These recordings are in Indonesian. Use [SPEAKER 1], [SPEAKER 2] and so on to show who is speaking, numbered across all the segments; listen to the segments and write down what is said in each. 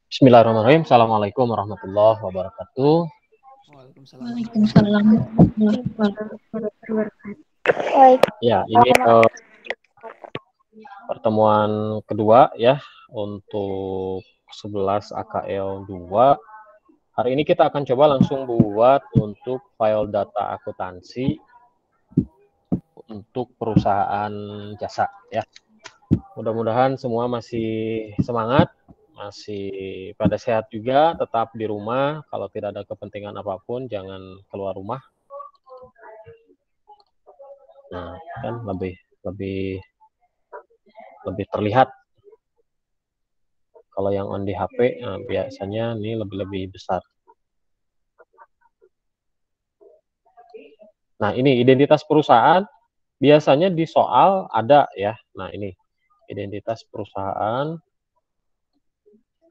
[SPEAKER 1] Bismillahirrahmanirrahim. Assalamualaikum warahmatullahi wabarakatuh.
[SPEAKER 2] Waalaikumsalam
[SPEAKER 3] Waalaikumsalam warahmatullahi wabarakatuh.
[SPEAKER 1] Ya, ini pertemuan kedua ya untuk 11 AKL 2. Hari ini kita akan coba langsung buat untuk file data akuntansi untuk perusahaan jasa ya. Mudah-mudahan semua masih semangat, masih pada sehat juga, tetap di rumah. Kalau tidak ada kepentingan apapun, jangan keluar rumah. Nah, kan lebih terlihat. Kalau yang on di HP, nah, biasanya ini lebih besar. Nah, ini identitas perusahaan biasanya di soal ada ya. Nah, ini identitas perusahaan,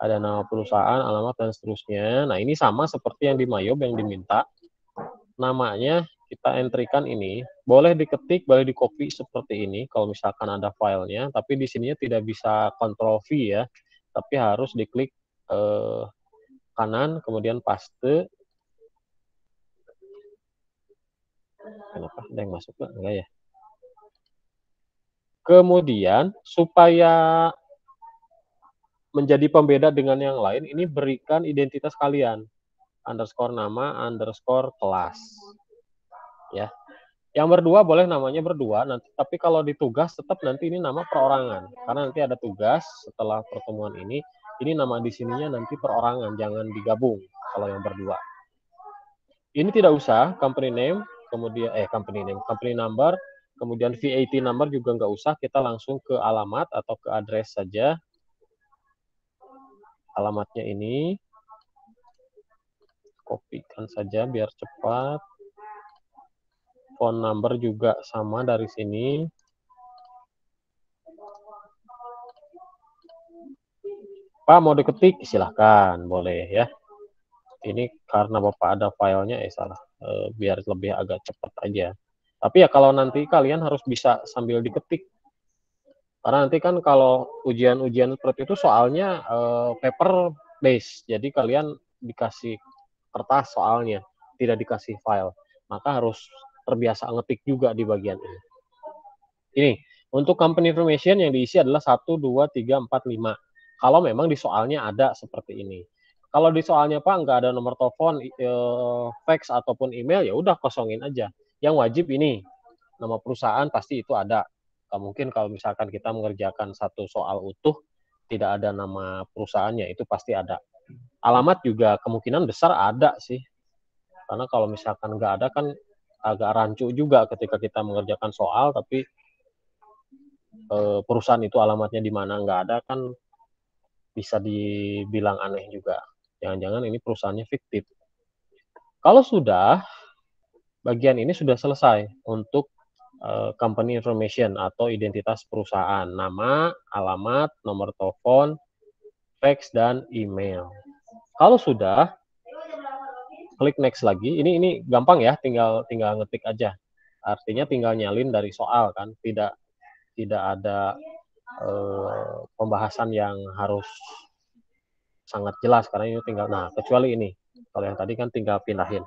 [SPEAKER 1] ada nama perusahaan, alamat, dan seterusnya. Nah, ini sama seperti yang di Mayob yang diminta. Namanya kita entrykan ini, boleh diketik, boleh di copy seperti ini kalau misalkan ada filenya, tapi di sininya tidak bisa Ctrl V ya, tapi harus diklik kanan, kemudian paste. Kenapa? Ada yang masuk nggak? Enggak ya. Kemudian supaya menjadi pembeda dengan yang lain, ini berikan identitas kalian, underscore nama, underscore kelas. Ya. Yang berdua boleh namanya berdua, nanti, tapi kalau di tugas tetap nanti ini nama perorangan. Karena nanti ada tugas setelah pertemuan ini nama di sininya nanti perorangan, jangan digabung kalau yang berdua. Ini tidak usah, company name, kemudian company number, kemudian VAT number juga nggak usah, kita langsung ke alamat atau ke address saja. Alamatnya ini, kopikan saja biar cepat. Phone number juga sama dari sini. Pak mau diketik, silahkan, boleh ya. Ini karena Bapak ada filenya, biar lebih agak cepat aja. Tapi ya kalau nanti kalian harus bisa sambil diketik. Karena nanti kan kalau ujian-ujian seperti itu soalnya paper base, jadi kalian dikasih kertas soalnya, tidak dikasih file. Maka harus terbiasa ngetik juga di bagian ini. Ini, untuk company information yang diisi adalah 1, 2, 3, 4, 5. Kalau memang di soalnya ada seperti ini. Kalau di soalnya Pak nggak ada nomor telepon, fax ataupun email, ya udah kosongin aja. Yang wajib ini, nama perusahaan pasti itu ada. Mungkin kalau misalkan kita mengerjakan satu soal utuh, tidak ada nama perusahaannya, itu pasti ada. Alamat juga kemungkinan besar ada sih. Karena kalau misalkan nggak ada kan agak rancu juga ketika kita mengerjakan soal, tapi perusahaan itu alamatnya di mana nggak ada kan bisa dibilang aneh juga. Jangan-jangan ini perusahaannya fiktif. Kalau sudah, bagian ini sudah selesai untuk company information atau identitas perusahaan, nama, alamat, nomor telepon, fax, dan email. Kalau sudah, klik next lagi. Ini gampang ya, tinggal ngetik aja. Artinya tinggal nyalin dari soal kan, tidak ada pembahasan yang harus sangat jelas karena ini tinggal, nah kecuali ini, kalau yang tadi kan tinggal pindahin.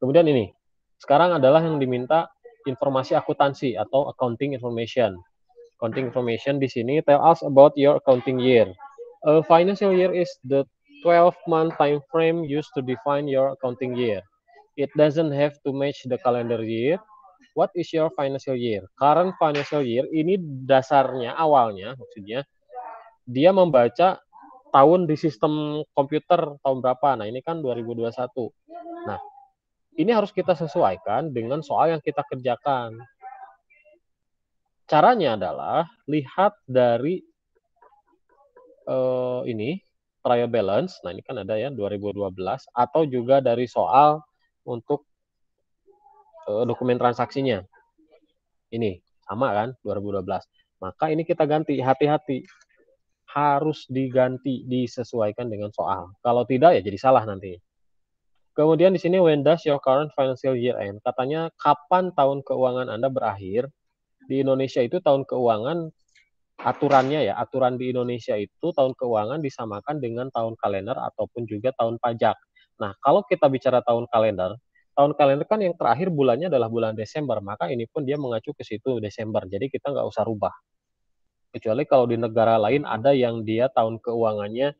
[SPEAKER 1] Kemudian ini, sekarang adalah yang diminta informasi akuntansi atau accounting information. Accounting information di sini tell us about your accounting year. A financial year is the 12-month time frame used to define your accounting year. It doesn't have to match the calendar year. What is your financial year? Current financial year ini dasarnya, awalnya maksudnya, dia membaca tahun di sistem komputer tahun berapa. Nah, ini kan 2021. Nah, ini harus kita sesuaikan dengan soal yang kita kerjakan. Caranya adalah lihat dari ini trial balance. Nah, ini kan ada ya 2012 atau juga dari soal untuk dokumen transaksinya. Ini sama kan 2012. Maka ini kita ganti, hati-hati. Harus diganti, disesuaikan dengan soal. Kalau tidak ya jadi salah nanti. Kemudian di sini when does your current financial year end? Katanya kapan tahun keuangan Anda berakhir? Di Indonesia itu tahun keuangan aturannya ya, aturan di Indonesia itu tahun keuangan disamakan dengan tahun kalender ataupun juga tahun pajak. Nah, kalau kita bicara tahun kalender kan yang terakhir bulannya adalah bulan Desember, maka ini pun dia mengacu ke situ Desember. Jadi kita nggak usah rubah. Kecuali kalau di negara lain ada yang dia tahun keuangannya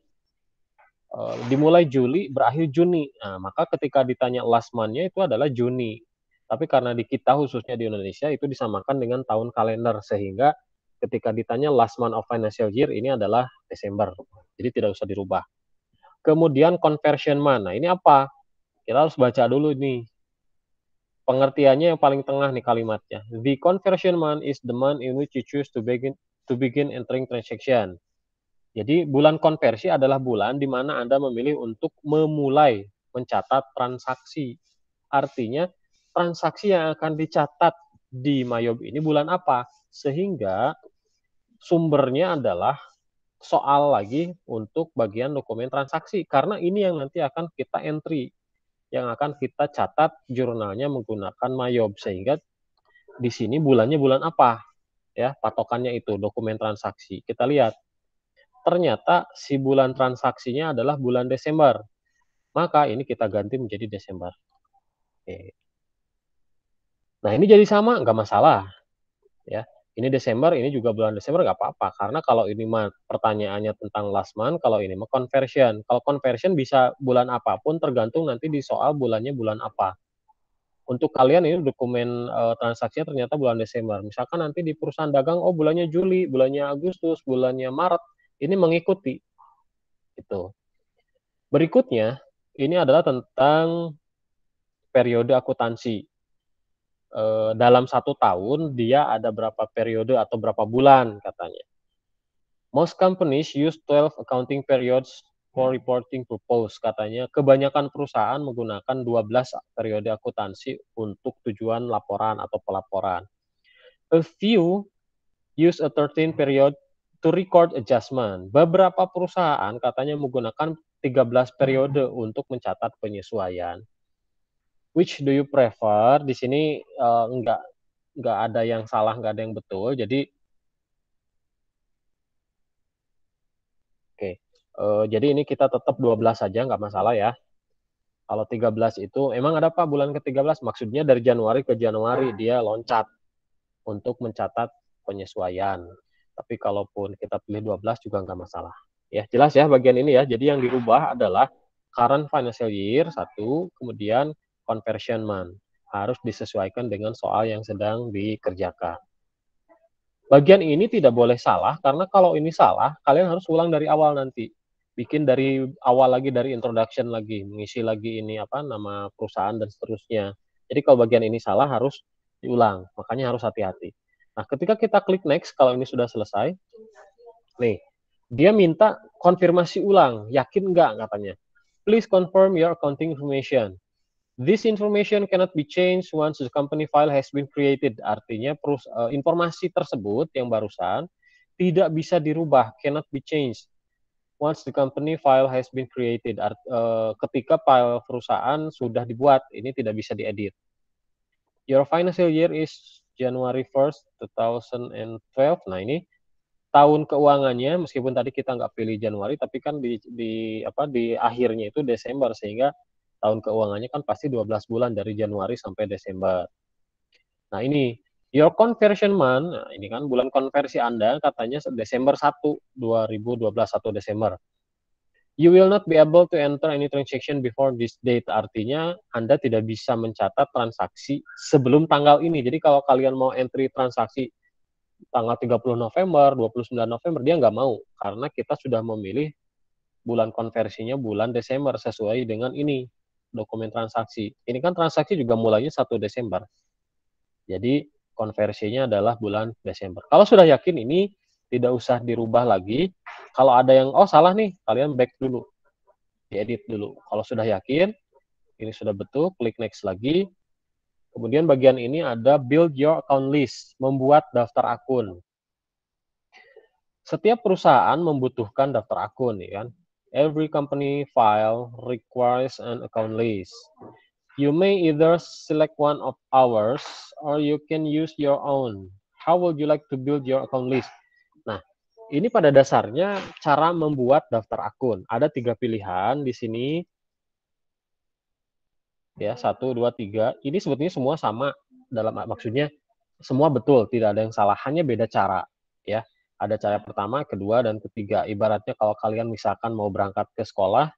[SPEAKER 1] dimulai Juli, berakhir Juni. Nah, maka ketika ditanya last month-nya itu adalah Juni. Tapi karena di kita khususnya di Indonesia itu disamakan dengan tahun kalender sehingga ketika ditanya last month of financial year ini adalah Desember. Jadi tidak usah dirubah. Kemudian conversion month. Nah, ini apa? Kita harus baca dulu nih. Pengertiannya yang paling tengah nih kalimatnya. The conversion month is the month in which you choose to begin entering transaction. Jadi bulan konversi adalah bulan di mana Anda memilih untuk memulai mencatat transaksi. Artinya transaksi yang akan dicatat di Mayob ini bulan apa? Sehingga sumbernya adalah soal lagi untuk bagian dokumen transaksi. Karena ini yang nanti akan kita entry, yang akan kita catat jurnalnya menggunakan Mayob. Sehingga di sini bulannya bulan apa? Ya, patokannya itu dokumen transaksi. Kita lihat ternyata si bulan transaksinya adalah bulan Desember. Maka ini kita ganti menjadi Desember. Oke. Nah, ini jadi sama, nggak masalah. Ya, ini Desember, ini juga bulan Desember, nggak apa-apa. Karena kalau ini mah pertanyaannya tentang last month, kalau ini mah conversion. Kalau conversion bisa bulan apapun, tergantung nanti di soal bulannya bulan apa. Untuk kalian ini dokumen transaksinya ternyata bulan Desember. Misalkan nanti di perusahaan dagang, oh bulannya Juli, bulannya Agustus, bulannya Maret, ini mengikuti. Gitu. Berikutnya, ini adalah tentang periode akuntansi. Dalam 1 tahun, dia ada berapa periode atau berapa bulan katanya. Most companies use 12 accounting periods for reporting purpose. Katanya kebanyakan perusahaan menggunakan 12 periode akuntansi untuk tujuan laporan atau pelaporan. A few use a 13 period to record adjustment. Beberapa perusahaan katanya menggunakan 13 periode untuk mencatat penyesuaian. Which do you prefer? Di sini nggak ada yang salah, nggak ada yang betul. Jadi jadi ini kita tetap 12 saja, nggak masalah ya. Kalau 13 itu, emang ada apa bulan ke-13? Maksudnya dari Januari ke Januari dia loncat untuk mencatat penyesuaian. Tapi kalaupun kita pilih 12 juga nggak masalah. Ya, jelas ya bagian ini ya. Jadi yang dirubah adalah current financial year 1, kemudian conversion month. Harus disesuaikan dengan soal yang sedang dikerjakan. Bagian ini tidak boleh salah, karena kalau ini salah, kalian harus ulang dari awal nanti. Bikin dari awal lagi, dari introduction lagi, mengisi lagi ini apa nama perusahaan dan seterusnya. Jadi kalau bagian ini salah harus diulang, makanya harus hati-hati. Nah, ketika kita klik next, kalau ini sudah selesai, nih, dia minta konfirmasi ulang, yakin nggak katanya. Please confirm your accounting information. This information cannot be changed once the company file has been created. Artinya informasi tersebut yang barusan tidak bisa dirubah, cannot be changed once the company file has been created. Ketika file perusahaan sudah dibuat, ini tidak bisa diedit. Your financial year is January 1st, 2012. Nah, ini tahun keuangannya, meskipun tadi kita nggak pilih Januari, tapi kan di akhirnya itu Desember, sehingga tahun keuangannya kan pasti 12 bulan dari Januari sampai Desember. Nah, ini your conversion month, nah ini kan bulan konversi Anda katanya Desember 1, 2012, 1 Desember. You will not be able to enter any transaction before this date. Artinya Anda tidak bisa mencatat transaksi sebelum tanggal ini. Jadi kalau kalian mau entry transaksi tanggal 30 November, 29 November, dia nggak mau. Karena kita sudah memilih bulan konversinya bulan Desember sesuai dengan ini, dokumen transaksi. Ini kan transaksi juga mulainya 1 Desember. Jadi konversinya adalah bulan Desember. Kalau sudah yakin ini tidak usah dirubah lagi. Kalau ada yang, oh salah nih, kalian back dulu. Diedit dulu. Kalau sudah yakin, ini sudah betul, klik next lagi. Kemudian bagian ini ada build your account list, membuat daftar akun. Setiap perusahaan membutuhkan daftar akun, ya kan? Every company file requires an account list. You may either select one of ours or you can use your own. How would you like to build your account list? Nah, Ini pada dasarnya cara membuat daftar akun. Ada 3 pilihan di sini. Ya, 1, 2, 3. Ini sebetulnya semua sama, maksudnya semua betul, tidak ada yang salah, hanya beda cara, ya. Ada cara pertama, kedua, dan ketiga. Ibaratnya kalau kalian misalkan mau berangkat ke sekolah,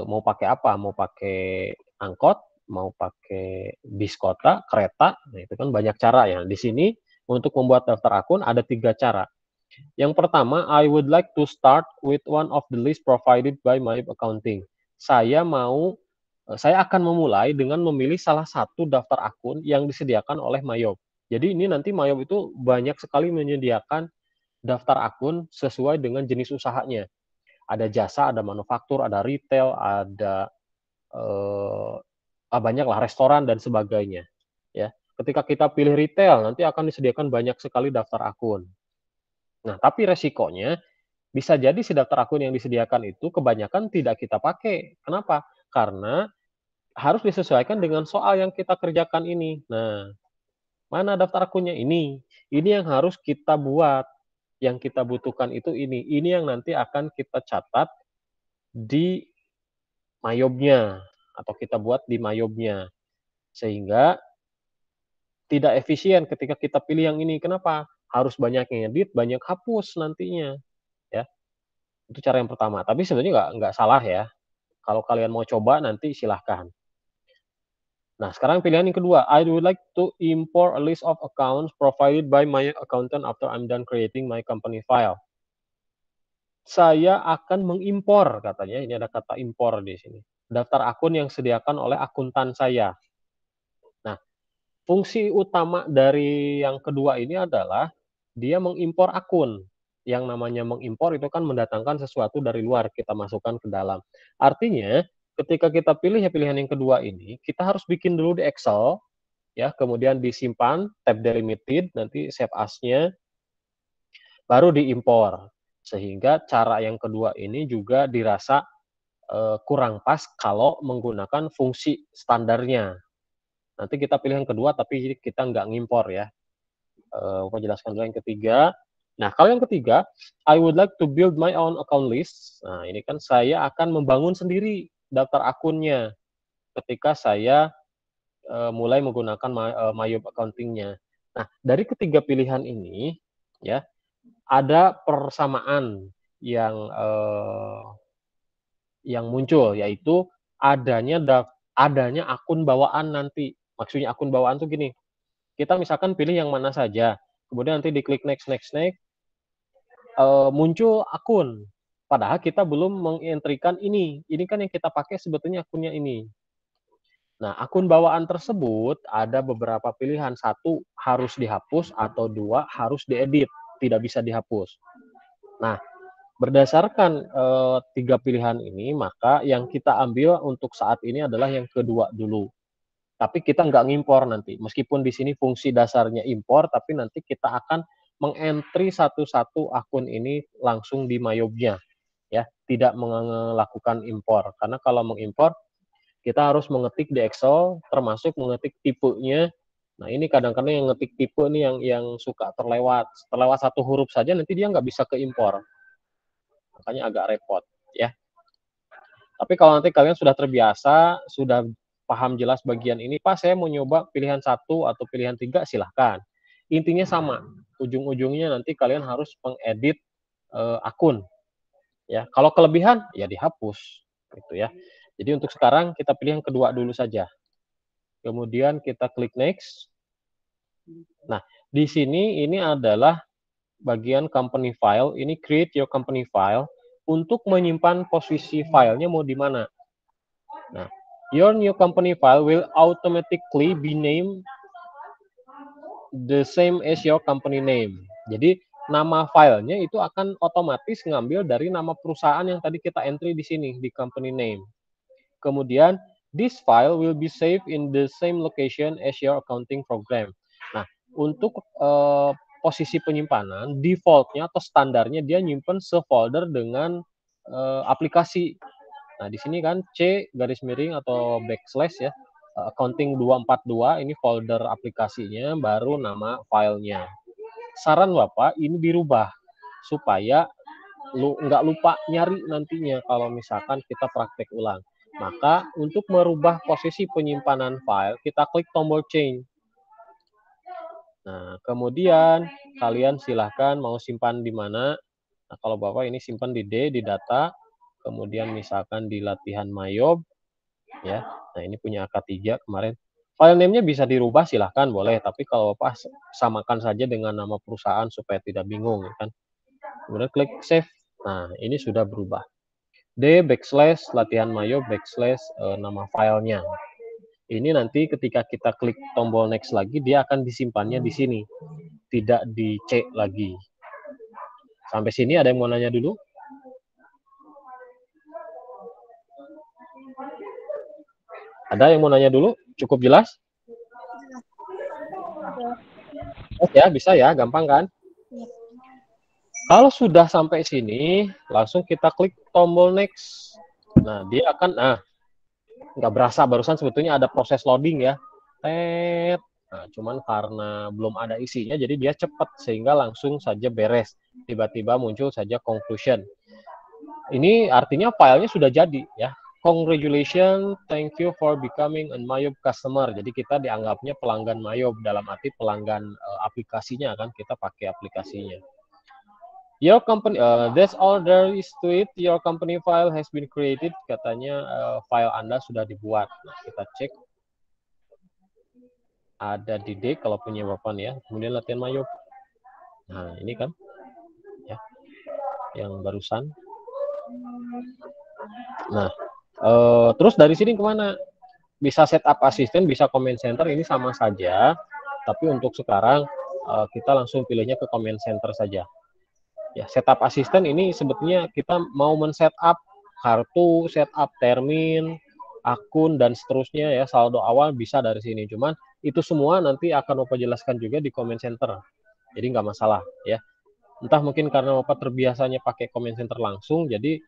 [SPEAKER 1] mau pakai apa? Mau pakai angkot, mau pakai bis kota, kereta, nah itu kan banyak cara ya. Di sini untuk membuat daftar akun ada 3 cara. Yang pertama, I would like to start with one of the list provided by my accounting. Saya akan memulai dengan memilih salah satu daftar akun yang disediakan oleh Mayob. Jadi ini nanti Mayob itu banyak sekali menyediakan daftar akun sesuai dengan jenis usahanya. Ada jasa, ada manufaktur, ada retail, ada banyaklah restoran dan sebagainya. Ya, ketika kita pilih retail, nanti akan disediakan banyak sekali daftar akun. Nah, tapi resikonya bisa jadi si daftar akun yang disediakan itu kebanyakan tidak kita pakai. Kenapa? Karena harus disesuaikan dengan soal yang kita kerjakan ini. Nah, mana daftar akunnya ini? Ini yang harus kita buat. Yang kita butuhkan itu ini. Ini yang nanti akan kita catat di Mayobnya atau kita buat di Mayobnya. Sehingga tidak efisien ketika kita pilih yang ini. Kenapa? Harus banyak ngedit, banyak hapus nantinya. Ya, itu cara yang pertama. Tapi sebenarnya nggak salah ya. Kalau kalian mau coba nanti silahkan. Nah, sekarang pilihan yang kedua. I would like to import a list of accounts provided by my accountant after I'm done creating my company file. Saya akan mengimpor, katanya. Ini ada kata impor di sini. Daftar akun yang disediakan oleh akuntan saya. Nah, fungsi utama dari yang kedua ini adalah dia mengimpor akun. Yang namanya mengimpor itu kan mendatangkan sesuatu dari luar, kita masukkan ke dalam. Artinya, ketika kita pilih pilihan yang kedua ini, kita harus bikin dulu di Excel, ya, kemudian disimpan, tab delimited, nanti save as-nya, baru diimpor. Sehingga cara yang kedua ini juga dirasa kurang pas kalau menggunakan fungsi standarnya. Nanti kita pilih yang kedua, tapi kita nggak ngimpor ya. Mau jelaskan dulu yang ketiga. Nah, kalau yang ketiga, I would like to build my own account list. Nah, ini kan saya akan membangun sendiri daftar akunnya ketika saya mulai menggunakan Mayob accounting-nya. Nah, dari ketiga pilihan ini, ya, ada persamaan yang muncul, yaitu adanya akun bawaan nanti. Maksudnya akun bawaan tuh gini, kita misalkan pilih yang mana saja, kemudian nanti diklik next, muncul akun. Padahal kita belum mengentrikan ini. Ini kan yang kita pakai sebetulnya akunnya ini. Nah, akun bawaan tersebut ada beberapa pilihan. 1 harus dihapus atau 2 harus diedit, tidak bisa dihapus. Nah, berdasarkan 3 pilihan ini, maka yang kita ambil untuk saat ini adalah yang kedua dulu. Tapi kita nggak ngimpor nanti. Meskipun di sini fungsi dasarnya impor, tapi nanti kita akan mengentry satu-satu akun ini langsung di Mayobnya, ya, tidak melakukan impor. Karena kalau mengimpor kita harus mengetik di Excel, termasuk mengetik tipenya. Nah, ini kadang-kadang yang ngetik tipe ini yang suka terlewat 1 huruf saja nanti dia nggak bisa keimpor. Makanya agak repot, ya. Tapi kalau nanti kalian sudah terbiasa, sudah paham jelas bagian ini, Pak saya mau nyoba pilihan 1 atau pilihan 3, silahkan. Intinya sama, ujung-ujungnya nanti kalian harus mengedit akun. Ya, kalau kelebihan ya dihapus, gitu ya. Jadi untuk sekarang kita pilih yang kedua dulu saja. Kemudian kita klik next. Nah, di sini ini adalah bagian company file, ini create your company file. Untuk menyimpan posisi filenya mau di mana. Nah, your new company file will automatically be named the same as your company name. Jadi nama filenya itu akan otomatis ngambil dari nama perusahaan yang tadi kita entry di sini di company name. Kemudian this file will be saved in the same location as your accounting program. Nah, untuk posisi penyimpanan defaultnya atau standarnya dia nyimpen sefolder dengan aplikasi. Nah, di sini kan C garis miring atau backslash ya, accounting 242 ini folder aplikasinya, baru nama filenya. Saran Bapak ini dirubah. supaya nggak lupa nyari nantinya kalau misalkan kita praktek ulang. Maka untuk merubah posisi penyimpanan file, kita klik tombol change. Nah, kemudian kalian silahkan mau simpan di mana. Nah, kalau Bapak ini simpan di D, di data, kemudian misalkan di latihan Mayob, ya. Nah, ini punya AK3 kemarin. File name-nya bisa dirubah, silahkan, boleh. Tapi kalau Bapak samakan saja dengan nama perusahaan supaya tidak bingung, ya kan. Kemudian klik save. Nah, ini sudah berubah. D backslash latihan Mayob backslash nama filenya. Ini nanti ketika kita klik tombol next lagi, dia akan disimpannya di sini. Tidak di C lagi. Sampai sini ada yang mau nanya dulu? Ada yang mau nanya dulu? Cukup jelas? Oh ya, bisa ya, gampang kan? Kalau sudah sampai sini, langsung kita klik tombol next. Nah, dia akan, nggak berasa barusan sebetulnya ada proses loading ya. Tet. Nah, cuman karena belum ada isinya, jadi dia cepat sehingga langsung saja beres. Tiba-tiba muncul saja conclusion. Ini artinya filenya sudah jadi ya. Congratulations, thank you for becoming a Mayob customer. Jadi kita dianggapnya pelanggan Mayob, dalam arti pelanggan aplikasinya kan, kita pakai aplikasinya. Your company, that's all there is to it. Your company file has been created. Katanya file Anda sudah dibuat. Nah, kita cek. Ada di D kalau punya Bapak ya. Kemudian latihan Mayob. Nah, ini kan. Ya. Yang barusan. Nah, terus dari sini kemana? Bisa setup asisten, bisa command center, ini sama saja. Tapi untuk sekarang, kita langsung pilihnya ke command center saja. Ya, setup asisten ini sebetulnya kita mau men-setup kartu, setup termin, akun, dan seterusnya ya, saldo awal bisa dari sini. Cuman itu semua nanti akan Bapak jelaskan juga di comment center. Jadi nggak masalah ya. Entah mungkin karena Bapak terbiasanya pakai comment center langsung, jadi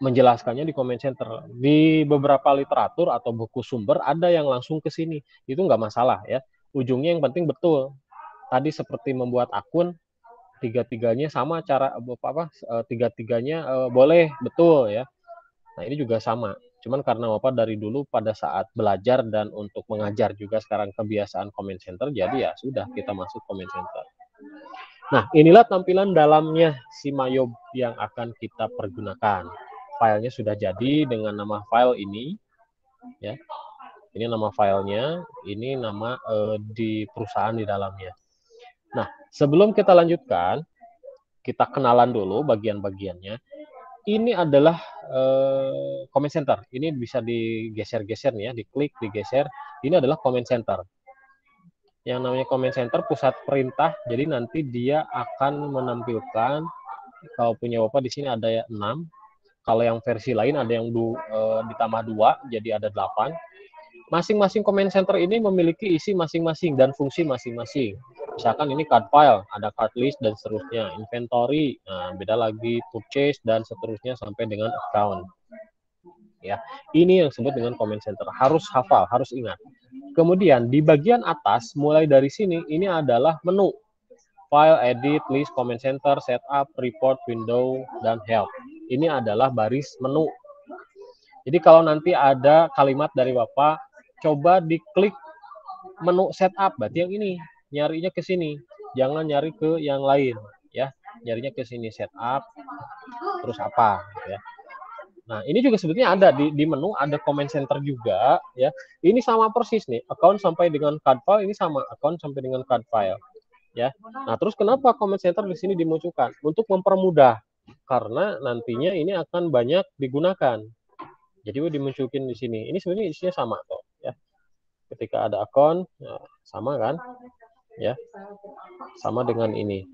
[SPEAKER 1] menjelaskannya di comment center. Di beberapa literatur atau buku sumber ada yang langsung ke sini. Itu nggak masalah ya. Ujungnya yang penting betul. Tadi seperti membuat akun, tiga-tiganya sama cara tiga-tiganya boleh betul ya. Nah, ini juga sama. Cuman karena Bapak dari dulu pada saat belajar dan untuk mengajar juga sekarang kebiasaan comment center, jadi ya sudah kita masuk comment center. Nah, inilah tampilan dalamnya si Mayob yang akan kita pergunakan. Filenya sudah jadi dengan nama file ini ya. Ini nama filenya, ini nama di perusahaan di dalamnya. Nah, sebelum kita lanjutkan, kita kenalan dulu bagian-bagiannya. Ini adalah comment center. Ini bisa digeser-geser nih ya, diklik, digeser. Ini adalah comment center. Yang namanya comment center pusat perintah. Jadi nanti dia akan menampilkan, kalau punya Bapak di sini ada 6. Kalau yang versi lain ada yang ditambah 2, jadi ada 8. Masing-masing comment center ini memiliki isi masing-masing dan fungsi masing-masing. Misalkan ini card file, ada card list dan seterusnya, inventory, nah beda lagi purchase dan seterusnya sampai dengan account. Ya, ini yang disebut dengan comment center. Harus hafal, harus ingat. Kemudian di bagian atas mulai dari sini ini adalah menu. File, edit, list, comment center, setup, report, window, dan help. Ini adalah baris menu. Jadi kalau nanti ada kalimat dari Bapak, coba diklik menu setup, berarti yang ini, nyarinya ke sini. Jangan nyari ke yang lain, ya. Nyarinya ke sini, setup, terus apa, gitu ya. Nah, ini juga sebetulnya ada di menu, ada comment center juga, ya. Ini sama persis nih, account sampai dengan card file, ini sama, account sampai dengan card file, ya. Nah, terus kenapa comment center di sini dimunculkan? Untuk mempermudah, karena nantinya ini akan banyak digunakan. Jadi dimunculkan di sini. Ini sebenarnya isinya sama kok, ya. Ketika ada account, ya, sama kan, ya, sama dengan ini.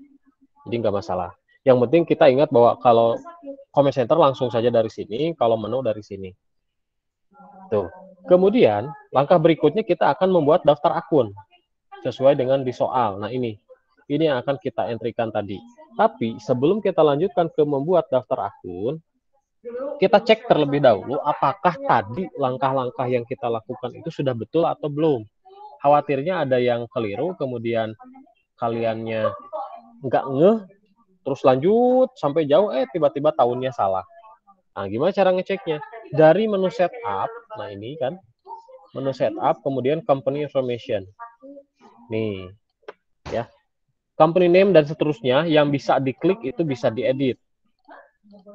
[SPEAKER 1] Jadi nggak masalah. Yang penting kita ingat bahwa kalau comment center langsung saja dari sini, kalau menu dari sini. Tuh. Kemudian langkah berikutnya kita akan membuat daftar akun sesuai dengan di soal. Nah ini yang akan kita entrykan tadi. Tapi sebelum kita lanjutkan ke membuat daftar akun, kita cek terlebih dahulu apakah tadi langkah-langkah yang kita lakukan itu sudah betul atau belum. Khawatirnya ada yang keliru, kemudian kaliannya nggak ngeh, terus lanjut sampai jauh, tiba-tiba tahunnya salah. Nah, gimana cara ngeceknya? Dari menu setup, nah ini kan, menu setup, kemudian company information. Nih, ya. Company name dan seterusnya yang bisa diklik itu bisa diedit.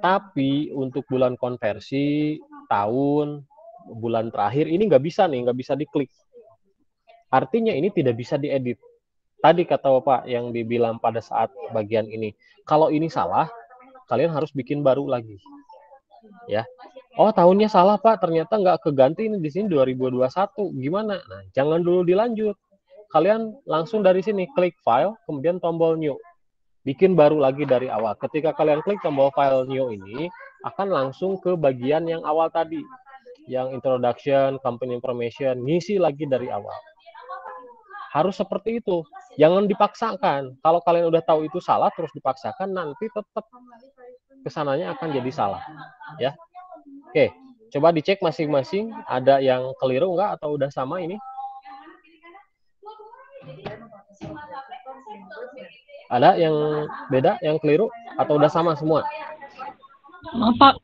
[SPEAKER 1] Tapi untuk bulan konversi, tahun, bulan terakhir, ini nggak bisa nih, nggak bisa diklik. Artinya ini tidak bisa diedit. Tadi kata Bapak yang dibilang pada saat bagian ini, kalau ini salah, kalian harus bikin baru lagi. Ya. Oh, tahunnya salah, Pak. Ternyata nggak keganti ini di sini 2021. Gimana? Nah, jangan dulu dilanjut. Kalian langsung dari sini klik file, kemudian tombol new. Bikin baru lagi dari awal. Ketika kalian klik tombol file new ini, akan langsung ke bagian yang awal tadi. Yang introduction, company information, ngisi lagi dari awal. Harus seperti itu. Jangan dipaksakan. Kalau kalian udah tahu itu salah, terus dipaksakan, nanti tetap kesananya akan jadi salah. Ya. Oke, coba dicek masing-masing. Ada yang keliru nggak atau udah sama ini? Ada yang beda, yang keliru, atau udah sama semua?
[SPEAKER 3] Maaf, Pak.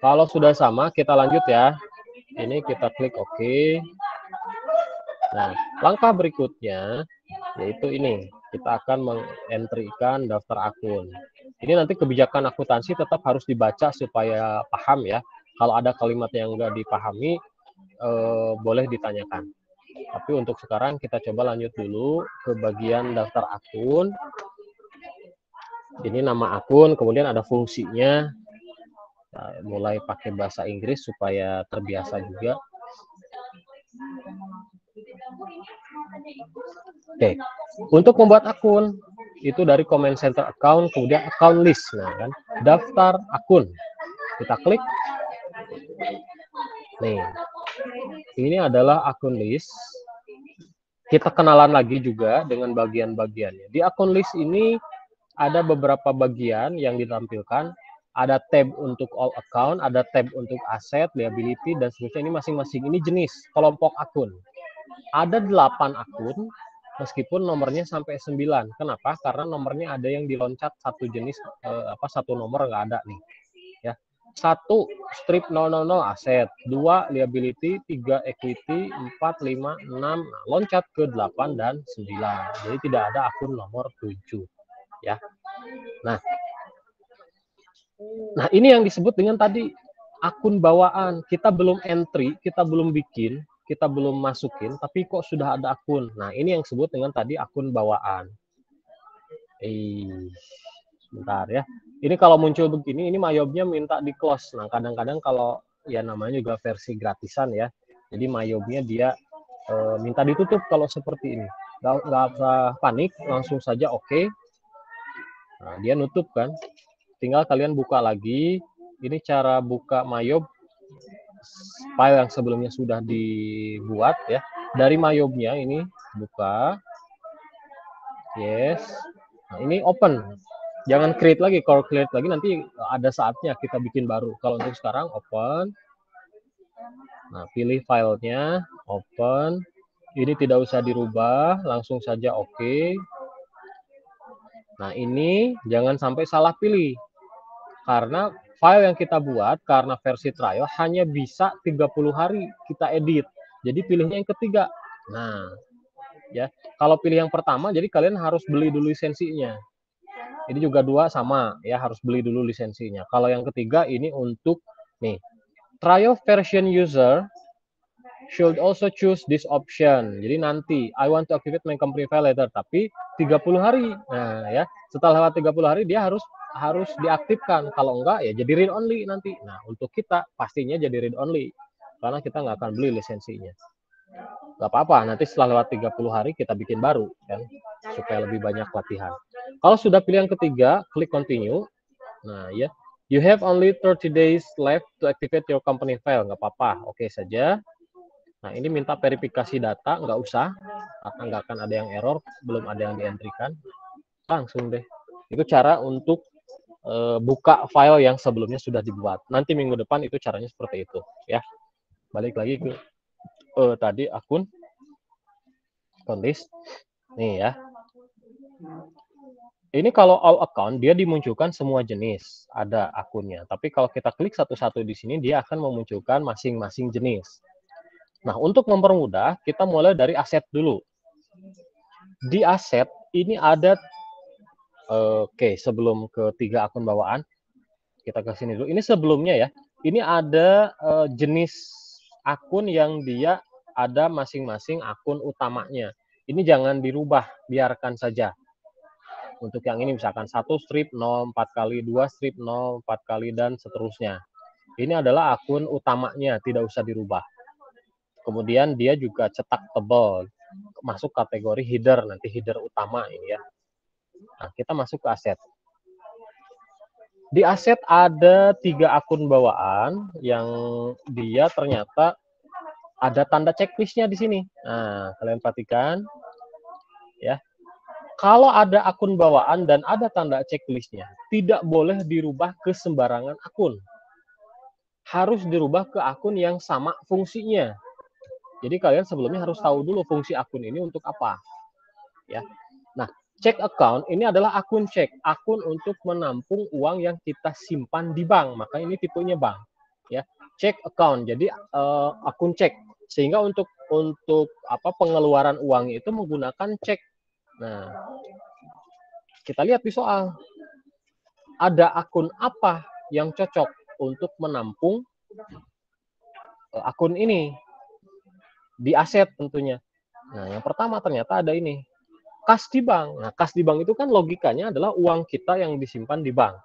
[SPEAKER 1] Kalau sudah sama, kita lanjut ya. Ini kita klik OK. Nah, langkah berikutnya yaitu ini. Kita akan mengentrikan daftar akun. Ini nanti kebijakan akuntansi tetap harus dibaca supaya paham ya. Kalau ada kalimat yang nggak dipahami, boleh ditanyakan. Tapi untuk sekarang kita coba lanjut dulu ke bagian daftar akun. Ini nama akun, kemudian ada fungsinya. Nah, mulai pakai bahasa Inggris supaya terbiasa juga. Oke, untuk membuat akun itu dari command center account, kemudian account list, nah kan, daftar akun. Kita klik. Nih, ini adalah akun list. Kita kenalan lagi juga dengan bagian-bagiannya. Di akun list ini ada beberapa bagian yang ditampilkan. Ada tab untuk all account, ada tab untuk aset, liability, dan seterusnya. Ini masing-masing. Ini jenis kelompok akun. Ada 8 akun, meskipun nomornya sampai 9. Kenapa? Karena nomornya ada yang diloncat satu jenis, satu nomor nggak ada nih. Ya. 1 strip 000 aset, 2 liability, 3 equity, 4, 5, 6, loncat ke 8 dan 9. Jadi tidak ada akun nomor 7. Ya. Nah, ini yang disebut dengan tadi akun bawaan. Kita belum entry, kita belum bikin, kita belum masukin, tapi kok sudah ada akun. Nah, ini yang disebut dengan tadi akun bawaan. Sebentar ya. Ini kalau muncul begini, ini Mayobnya minta di close. Nah, kadang-kadang kalau ya namanya juga versi gratisan ya. Jadi Mayobnya dia minta ditutup kalau seperti ini. Nggak usah panik, langsung saja oke. Nah, dia nutup kan. Tinggal kalian buka lagi. Ini cara buka Mayob file yang sebelumnya sudah dibuat ya. Dari Mayobnya ini buka. Yes. Nah, ini open. Jangan create lagi. Kalau create lagi nanti ada saatnya kita bikin baru. Kalau untuk sekarang open. Nah, pilih filenya, open. Ini tidak usah dirubah, langsung saja oke. Nah, ini jangan sampai salah pilih. Karena file yang kita buat karena versi trial hanya bisa 30 hari kita edit. Jadi pilihnya yang ketiga. Nah, ya. Kalau pilih yang pertama jadi kalian harus beli dulu lisensinya. Ini juga 2 sama ya, harus beli dulu lisensinya. Kalau yang ketiga ini untuk nih, trial version user should also choose this option. Jadi nanti I want to activate my company file later, tapi 30 hari. Nah, ya. Setelah lewat 30 hari dia harus diaktifkan. Kalau enggak ya jadi read only nanti. Nah, untuk kita pastinya jadi read only karena kita nggak akan beli lisensinya. Nggak apa-apa, nanti setelah lewat 30 hari kita bikin baru kan, supaya lebih banyak latihan. Kalau sudah pilih yang ketiga, klik continue. Nah, ya. You have only 30 days left to activate your company file. Nggak apa-apa, oke saja. Nah, ini minta verifikasi data, nggak usah. Nggak akan ada yang error, belum ada yang dientrikan. Langsung deh. Itu cara untuk buka file yang sebelumnya sudah dibuat. Nanti minggu depan itu caranya seperti itu. Ya. Balik lagi ke tadi akun. List. Nih ya. Ini kalau all account dia dimunculkan semua jenis ada akunnya. Tapi kalau kita klik satu-satu di sini dia akan memunculkan masing-masing jenis. Nah, untuk mempermudah kita mulai dari aset dulu. Di aset ini ada sebelum ke 3 akun bawaan kita ke sini dulu. Ini sebelumnya ya. Ini ada jenis akun yang dia ada masing-masing akun utamanya. Ini jangan dirubah, biarkan saja. Untuk yang ini misalkan 1 strip 0, 4 kali, 2 strip 0, 4 kali, dan seterusnya. Ini adalah akun utamanya, tidak usah dirubah. Kemudian dia juga cetak tebal, masuk kategori header, nanti header utama ini ya. Nah, kita masuk ke aset. Di aset ada 3 akun bawaan yang dia ternyata ada tanda checklistnya di sini. Nah, kalian perhatikan ya. Kalau ada akun bawaan dan ada tanda checklistnya, tidak boleh dirubah ke sembarangan akun. Harus dirubah ke akun yang sama fungsinya. Jadi kalian sebelumnya harus tahu dulu fungsi akun ini untuk apa. Ya. Nah, check account ini adalah akun cek, akun untuk menampung uang yang kita simpan di bank. Maka ini tipenya bank. Ya, check account. Jadi akun cek. Sehingga untuk pengeluaran uang itu menggunakan cek. Nah, kita lihat di soal. Ada akun apa yang cocok untuk menampung akun ini? Di aset tentunya. Nah, yang pertama ternyata ada ini. Kas di bank. Nah, kas di bank itu kan logikanya adalah uang kita yang disimpan di bank.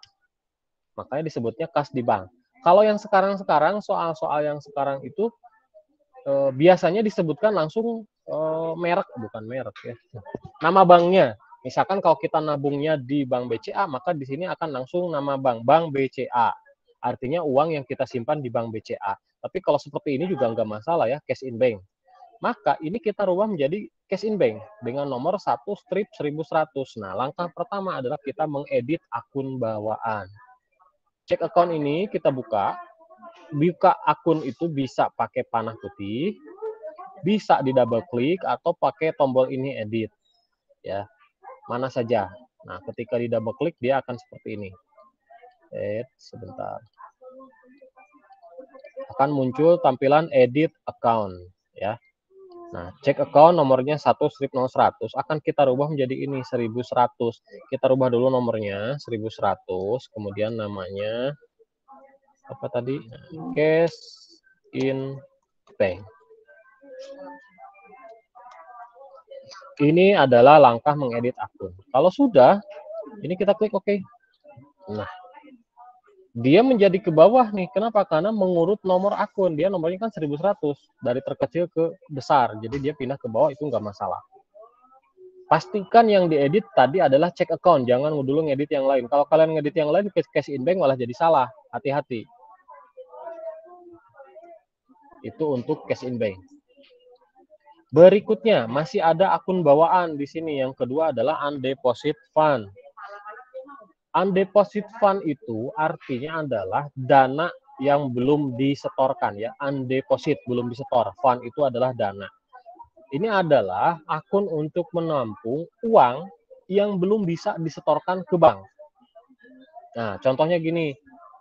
[SPEAKER 1] Makanya disebutnya kas di bank. Kalau yang sekarang-sekarang, soal-soal yang sekarang itu biasanya disebutkan langsung merek, bukan merek ya. Nama banknya. Misalkan kalau kita nabungnya di Bank BCA, maka di sini akan langsung nama bank, Bank BCA. Artinya uang yang kita simpan di Bank BCA. Tapi kalau seperti ini juga nggak masalah ya, cash in bank. Maka ini kita rubah menjadi cash in bank dengan nomor 1 strip 1100. Nah, langkah pertama adalah kita mengedit akun bawaan. Cek account ini kita buka. Buka akun itu bisa pakai panah putih, bisa di double klik atau pakai tombol ini edit. Ya, mana saja. Nah, ketika di double klik dia akan seperti ini. Sebentar. Akan muncul tampilan edit account ya. Nah, cek account nomornya 1 strip 0100 akan kita rubah menjadi ini 1100. Kita rubah dulu nomornya 1100, kemudian namanya apa tadi? Cash in bank. Ini adalah langkah mengedit akun. Kalau sudah, ini kita klik OK. Nah, dia menjadi ke bawah nih. Kenapa? Karena mengurut nomor akun. Dia nomornya kan 1100. Dari terkecil ke besar. Jadi dia pindah ke bawah itu nggak masalah. Pastikan yang diedit tadi adalah check account. Jangan dulu ngedit yang lain. Kalau kalian ngedit yang lain, cash in bank malah jadi salah. Hati-hati. Itu untuk cash in bank. Berikutnya, masih ada akun bawaan di sini. Yang kedua adalah undeposit fund. Undeposit fund itu artinya adalah dana yang belum disetorkan ya. Undeposit belum disetor. Fund itu adalah dana. Ini adalah akun untuk menampung uang yang belum bisa disetorkan ke bank. Nah, contohnya gini,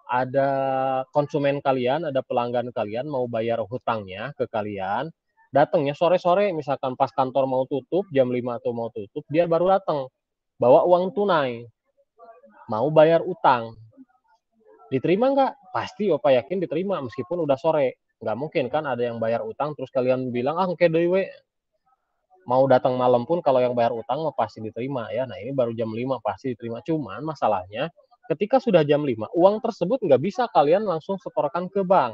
[SPEAKER 1] ada konsumen kalian, ada pelanggan kalian mau bayar hutangnya ke kalian, datangnya sore-sore, misalkan pas kantor mau tutup, jam 5 atau mau tutup, dia baru datang, bawa uang tunai, mau bayar utang. Diterima nggak? Pasti Opa yakin diterima, meskipun udah sore. Nggak mungkin kan ada yang bayar utang, terus kalian bilang, oke dewe, mau datang malam pun kalau yang bayar utang pasti diterima ya. Nah, ini baru jam 5 pasti diterima. Cuman masalahnya ketika sudah jam 5, uang tersebut nggak bisa kalian langsung setorkan ke bank.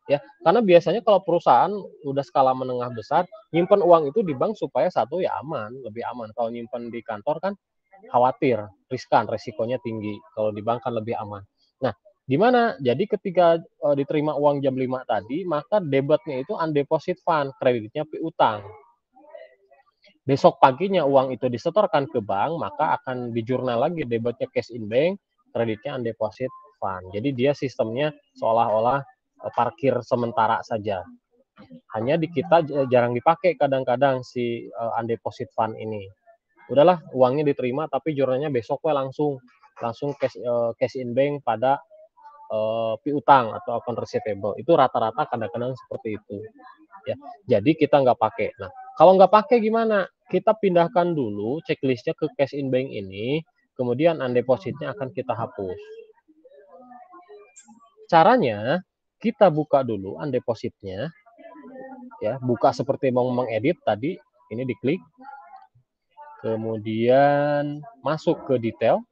[SPEAKER 1] Ya, karena biasanya kalau perusahaan udah skala menengah besar, nyimpen uang itu di bank supaya satu ya aman, lebih aman. Kalau nyimpen di kantor kan khawatir, riskan, resikonya tinggi. Kalau di bank kan lebih aman. Nah, di mana? Jadi ketika diterima uang jam 5 tadi, maka debitnya itu undeposit fund, kreditnya piutang. Besok paginya uang itu disetorkan ke bank, maka akan dijurnal lagi debitnya cash in bank, kreditnya undeposit fund. Jadi dia sistemnya seolah-olah parkir sementara saja. Hanya di kita jarang dipakai kadang-kadang si undeposit fund ini. Udahlah, uangnya diterima tapi jurnalnya besok langsung cash in bank pada piutang atau account receivable. Itu rata-rata kadang-kadang seperti itu. Ya, jadi kita nggak pakai. Nah, kalau nggak pakai gimana? Kita pindahkan dulu checklistnya ke cash in bank ini, kemudian undepositnya akan kita hapus. Caranya, kita buka dulu undepositnya, ya, buka seperti mau mengedit tadi, ini diklik, kemudian masuk ke detail,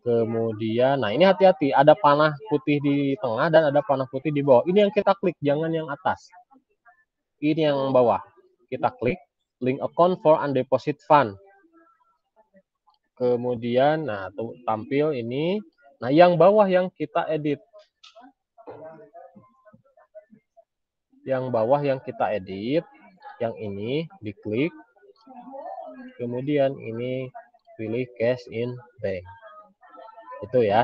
[SPEAKER 1] kemudian, nah ini hati-hati, ada panah putih di tengah dan ada panah putih di bawah. Ini yang kita klik, jangan yang atas. Ini yang bawah. Kita klik, link account for undeposit fund. Kemudian, nah tampil ini. Nah yang bawah yang kita edit. Yang bawah yang kita edit, yang ini diklik. Kemudian ini pilih cash in bank. Itu ya.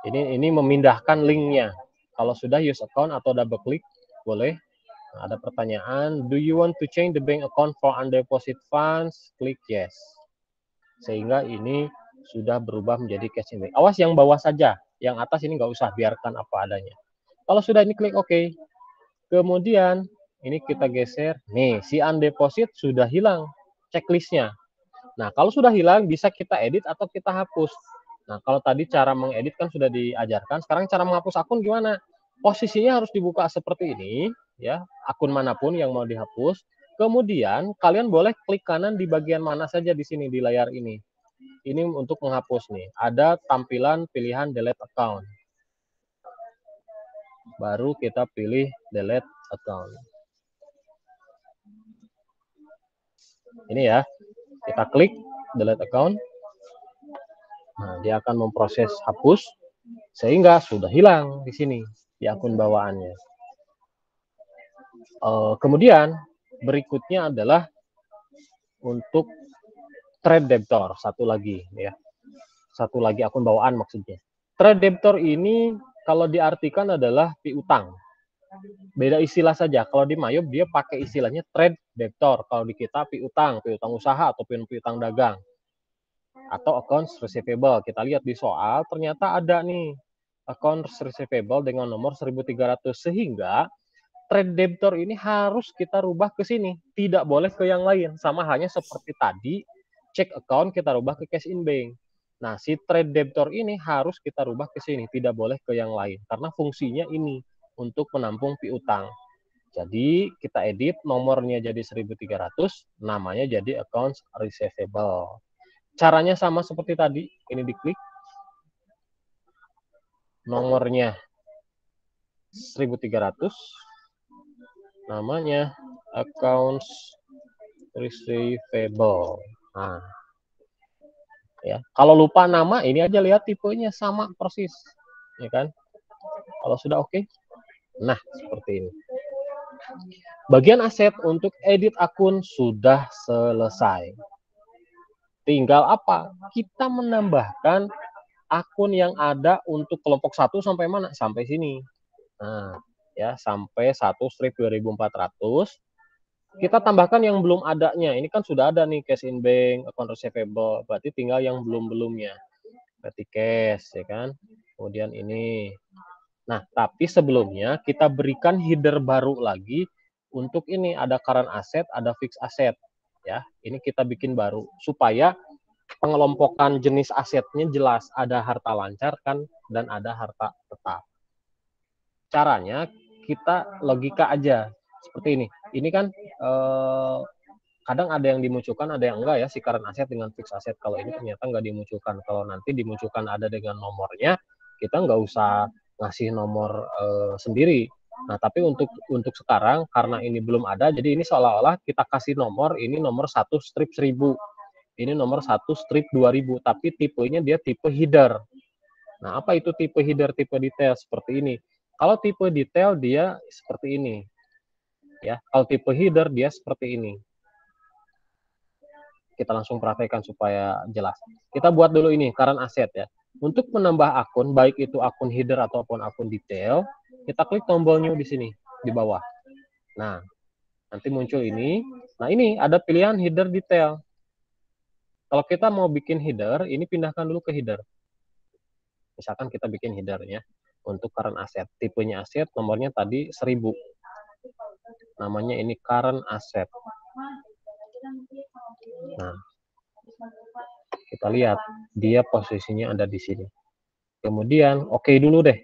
[SPEAKER 1] Ini memindahkan linknya. Kalau sudah use account atau double klik, boleh. Nah, ada pertanyaan, do you want to change the bank account for undeposit funds? Klik yes. Sehingga ini sudah berubah menjadi cash in bank. Awas yang bawah saja, yang atas ini nggak usah, biarkan apa adanya. Kalau sudah ini klik OK. Kemudian ini kita geser, nih si undeposit sudah hilang checklistnya. Nah kalau sudah hilang bisa kita edit atau kita hapus. Nah kalau tadi cara mengedit kan sudah diajarkan, sekarang cara menghapus akun gimana? Posisinya harus dibuka seperti ini, ya, akun manapun yang mau dihapus. Kemudian kalian boleh klik kanan di bagian mana saja di sini di layar ini. Ini untuk menghapus nih. Ada tampilan pilihan delete account. Baru kita pilih delete account. Ini ya, kita klik delete account. Nah, dia akan memproses hapus sehingga sudah hilang di sini di akun bawaannya. Kemudian berikutnya adalah untuk trade debtor, satu lagi ya. Satu lagi akun bawaan maksudnya. Trade debtor ini kalau diartikan adalah piutang. Beda istilah saja. Kalau di Mayop dia pakai istilahnya trade debtor. Kalau di kita piutang usaha ataupun piutang dagang. Atau accounts receivable. Kita lihat di soal ternyata ada nih accounts receivable dengan nomor 1300 sehingga trade debtor ini harus kita rubah ke sini, tidak boleh ke yang lain. Sama halnya seperti tadi, check account kita rubah ke cash in bank. Nah, si trade debtor ini harus kita rubah ke sini, tidak boleh ke yang lain karena fungsinya ini untuk menampung piutang. Jadi kita edit nomornya jadi 1300, namanya jadi accounts receivable. Caranya sama seperti tadi, ini diklik. Nomornya 1300, namanya accounts receivable. Nah, ya. Kalau lupa nama, ini aja lihat tipenya sama persis, ya kan? Kalau sudah oke, nah seperti ini. Bagian aset untuk edit akun sudah selesai. Tinggal apa? Kita menambahkan akun yang ada untuk kelompok 1 sampai mana? Sampai sini. Nah, ya sampai 1/2400. Kita tambahkan yang belum adanya. Ini kan sudah ada nih cash in bank, account receivable. Berarti tinggal yang belum-belumnya. Berarti cash, ya kan? Kemudian ini. Nah, tapi sebelumnya kita berikan header baru lagi untuk ini ada current asset, ada fixed asset. Ya, ini kita bikin baru supaya pengelompokan jenis asetnya jelas. Ada harta lancar kan dan ada harta tetap. Caranya kita logika aja seperti ini. Ini kan kadang ada yang dimunculkan, ada yang enggak ya, si current asset dengan fixed asset. Kalau ini ternyata enggak dimunculkan. Kalau nanti dimunculkan ada dengan nomornya, kita enggak usah ngasih nomor sendiri. Nah, tapi untuk sekarang karena ini belum ada, jadi ini seolah-olah kita kasih nomor, ini nomor 1/1000. Ini nomor 1/2000, tapi tipenya dia tipe header. Nah, apa itu tipe header, tipe detail seperti ini? Kalau tipe detail dia seperti ini. Ya, kalau tipe header dia seperti ini. Kita langsung praktekkan supaya jelas. Kita buat dulu ini current asset ya. Untuk menambah akun, baik itu akun header ataupun akun detail, Kita klik tombol new di sini, di bawah. Nah, nanti muncul ini. Nah, ini ada pilihan header detail. Kalau kita mau bikin header, ini pindahkan dulu ke header. Misalkan kita bikin headernya untuk current asset. Tipenya aset, nomornya tadi 1000. Namanya ini current asset. Nah, kita lihat dia posisinya ada di sini. Kemudian oke dulu deh.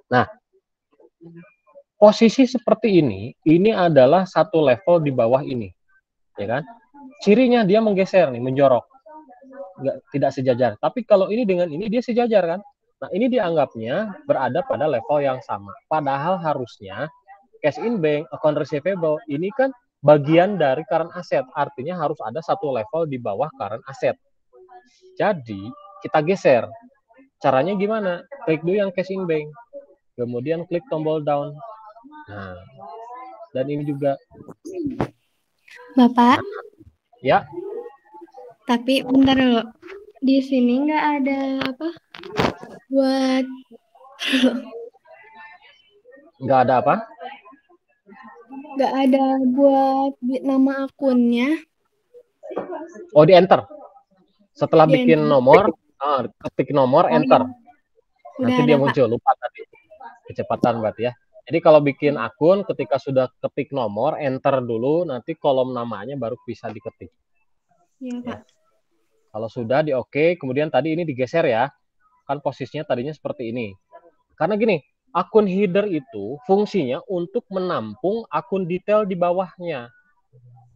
[SPEAKER 1] Nah, posisi seperti ini adalah satu level di bawah ini, ya kan? Cirinya dia menggeser nih, menjorok, tidak sejajar. Tapi kalau ini dengan ini dia sejajar kan? Nah, ini dianggapnya berada pada level yang sama. Padahal harusnya cash in bank, account receivable ini kan bagian dari current asset, artinya harus ada satu level di bawah current asset. Jadi kita geser. Caranya gimana? Klik dulu yang cash in bank, kemudian klik tombol down. Nah, dan ini juga.
[SPEAKER 2] Bapak.
[SPEAKER 1] Nah, ya.
[SPEAKER 2] Tapi bentar dulu. Di sini nggak ada apa? Buat.
[SPEAKER 1] Nggak ada apa?
[SPEAKER 2] Nggak ada buat nama akunnya.
[SPEAKER 1] Oh, di enter. Setelah
[SPEAKER 2] Di
[SPEAKER 1] bikin
[SPEAKER 2] enter.
[SPEAKER 1] nomor, ketik nomor, enter.
[SPEAKER 2] Udah
[SPEAKER 1] nanti
[SPEAKER 2] ada,
[SPEAKER 1] dia muncul,
[SPEAKER 2] Pak.
[SPEAKER 1] lupa tadi. Kecepatan berarti ya. Jadi kalau bikin akun, ketika sudah ketik nomor, enter dulu, nanti kolom namanya baru bisa diketik.
[SPEAKER 2] Iya, Pak.
[SPEAKER 1] Ya. Kalau sudah di oke, kemudian tadi ini digeser ya. Kan posisinya tadinya seperti ini. Karena gini, akun header itu fungsinya untuk menampung akun detail di bawahnya.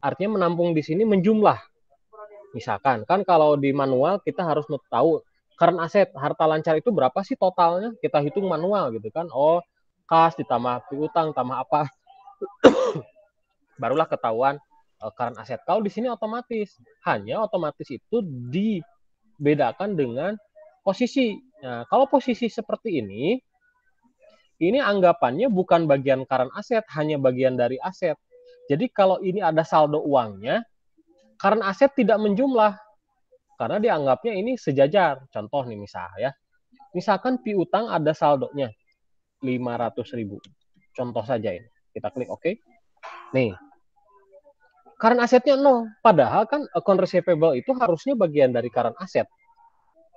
[SPEAKER 1] Artinya menampung di sini menjumlah. Misalkan, kan kalau di manual kita harus tahu current asset, harta lancar itu berapa sih totalnya? Kita hitung manual gitu kan. Oh, kas ditambah piutang tambah apa. Barulah ketahuan current asset. Kalau di sini otomatis. Hanya otomatis itu dibedakan dengan posisi. Nah, kalau posisi seperti ini anggapannya bukan bagian current asset, hanya bagian dari aset. Jadi kalau ini ada saldo uangnya, current asset tidak menjumlah. Karena dianggapnya ini sejajar. Contoh nih misalkan piutang ada saldonya 500.000. Contoh saja ini. Kita klik oke. Nih. Current asetnya 0. Padahal kan account receivable itu harusnya bagian dari current asset.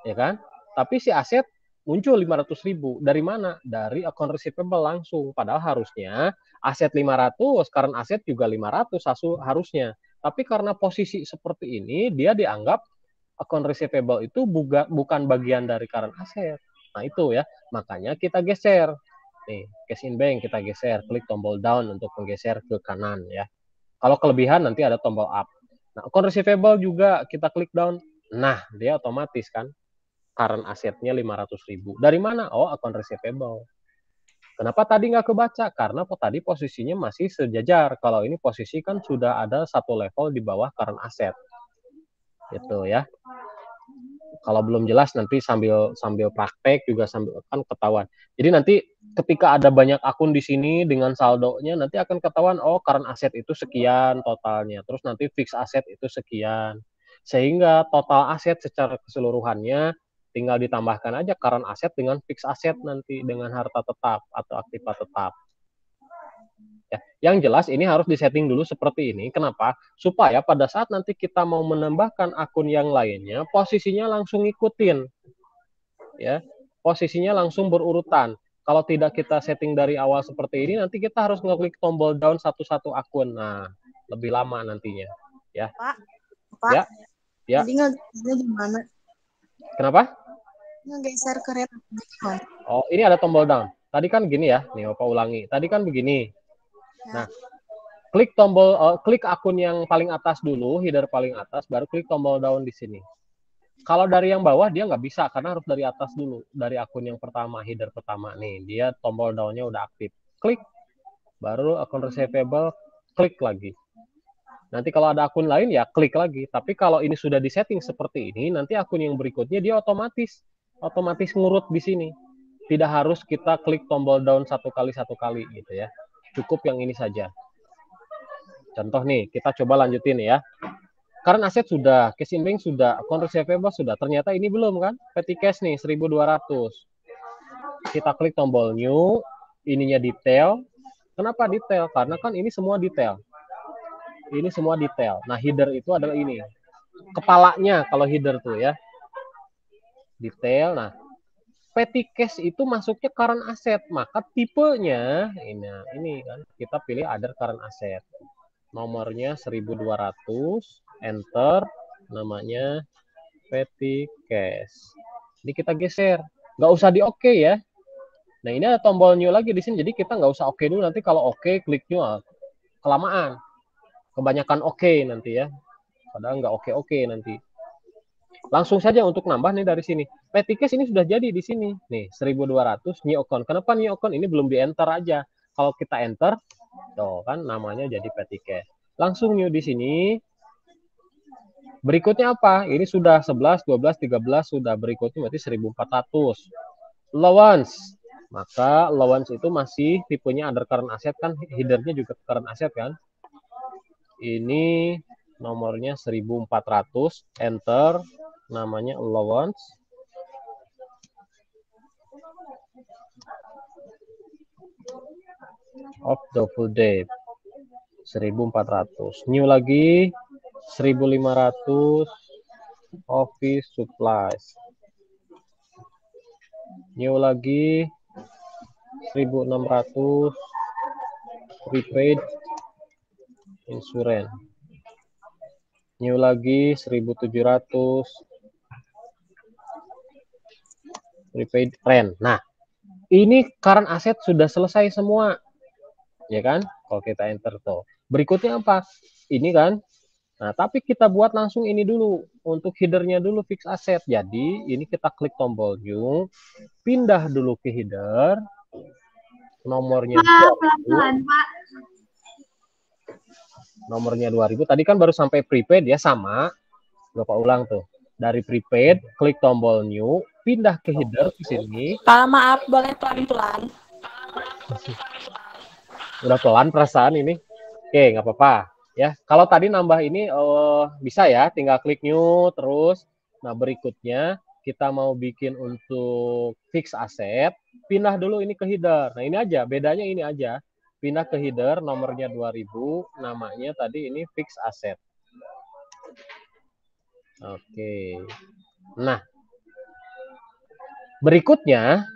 [SPEAKER 1] Ya kan? Tapi si aset muncul 500.000. Dari mana? Dari account receivable langsung. Padahal harusnya aset 500, current asset juga 500 harusnya. Tapi karena posisi seperti ini, dia dianggap account receivable itu bukan bagian dari current asset. Nah itu ya, makanya kita geser. Nih, cash in bank kita geser, klik tombol down untuk menggeser ke kanan ya. Kalau kelebihan nanti ada tombol up. Nah, account receivable juga kita klik down. Nah, dia otomatis kan current asetnya 500.000. Dari mana? Oh, account receivable. Kenapa tadi nggak kebaca? Karena tadi posisinya masih sejajar. Kalau ini posisi kan sudah ada satu level di bawah current asset. Gitu ya. Kalau belum jelas nanti sambil praktek juga sambil kan ketahuan. Jadi nanti ketika ada banyak akun di sini dengan saldonya nanti akan ketahuan oh current asset itu sekian totalnya. Terus nanti fixed asset itu sekian. Sehingga total aset secara keseluruhannya tinggal ditambahkan aja current asset dengan fixed asset nanti dengan harta tetap atau aktiva tetap. Ya, yang jelas ini harus disetting dulu seperti ini. Kenapa? Supaya pada saat nanti kita mau menambahkan akun yang lainnya, posisinya langsung ngikutin. Ya, posisinya langsung berurutan. Kalau tidak kita setting dari awal seperti ini, nanti kita harus ngeklik tombol down satu-satu akun. Nah, lebih lama nantinya. Ya.
[SPEAKER 4] Pak.
[SPEAKER 1] Ya. Ya.
[SPEAKER 4] Jadi ngegesernya gimana?
[SPEAKER 1] Kenapa?
[SPEAKER 4] Ngegeser ke red gimana?
[SPEAKER 1] Oh, ini ada tombol down. Tadi kan gini ya, nih Bapak ulangi. Tadi kan begini. Nah, klik klik akun yang paling atas dulu, header paling atas, baru klik tombol down di sini. Kalau dari yang bawah dia nggak bisa karena harus dari atas dulu, dari akun yang pertama, header pertama nih, dia tombol down-nya udah aktif. Klik, baru akun receivable, klik lagi. Nanti kalau ada akun lain ya klik lagi. Tapi kalau ini sudah disetting seperti ini, nanti akun yang berikutnya dia otomatis ngurut di sini. Tidak harus kita klik tombol down satu kali gitu ya. Cukup yang ini saja. Contoh nih, kita coba lanjutin ya. Current aset sudah, cash in bank sudah, account receivable sudah. Ternyata ini belum kan? Petty cash nih 1.200. kita klik tombol new, ininya detail. Kenapa detail? Karena kan ini semua detail. Ini semua detail. Nah, header itu adalah ini. Kepalanya kalau header tuh ya. Detail. Nah, petty cache itu masuknya current asset. Maka tipenya ini kan kita pilih other current asset. Nomornya 1200, enter, namanya petty cache. Jadi kita geser. Nggak usah di oke ya. Nah, ini ada tombol new lagi di sini. Jadi kita nggak usah oke dulu. Nanti kalau oke, klik new, kelamaan. Kebanyakan oke nanti ya. Padahal nggak oke nanti. Langsung saja untuk nambah nih dari sini. Petty cache ini sudah jadi di sini. Nih, 1200 new account. Kenapa new account? Ini belum di-enter aja. Kalau kita enter, tuh kan namanya jadi petty cache. Langsung new di sini. Berikutnya apa? Ini sudah 11, 12, 13, sudah berikutnya berarti 1400. Allowance. Maka allowance itu masih tipenya under current asset kan, headernya juga current asset kan. Ini nomornya 1400, enter, namanya allowance. Of the full day. 1400. New lagi 1500 office supplies. New lagi 1600 prepaid insurance. New lagi 1700 prepaid rent. Nah, ini current asset sudah selesai semua. Ya kan? Kalau kita enter tuh. Berikutnya apa? Ini kan. Nah, tapi kita buat langsung ini dulu. Untuk headernya dulu fix asset. Jadi, ini kita klik tombol new. Pindah dulu ke header. Nomornya
[SPEAKER 2] pelan-pelan, Pak.
[SPEAKER 1] Nomornya 2000. Tadi kan baru sampai prepaid ya, sama. Bapak ulang tuh. Dari prepaid, klik tombol new. Pindah ke header ke sini.
[SPEAKER 3] Pak, maaf, boleh pelan-pelan.
[SPEAKER 1] Udah pelan perasaan ini. Oke, nggak apa-apa. Ya, kalau tadi nambah ini bisa ya, tinggal klik new terus. Nah, berikutnya kita mau bikin untuk fix asset, pindah dulu ini ke header. Nah, ini aja, bedanya ini aja. Pindah ke header, nomornya 2000, namanya tadi ini fix asset. Oke. Nah, berikutnya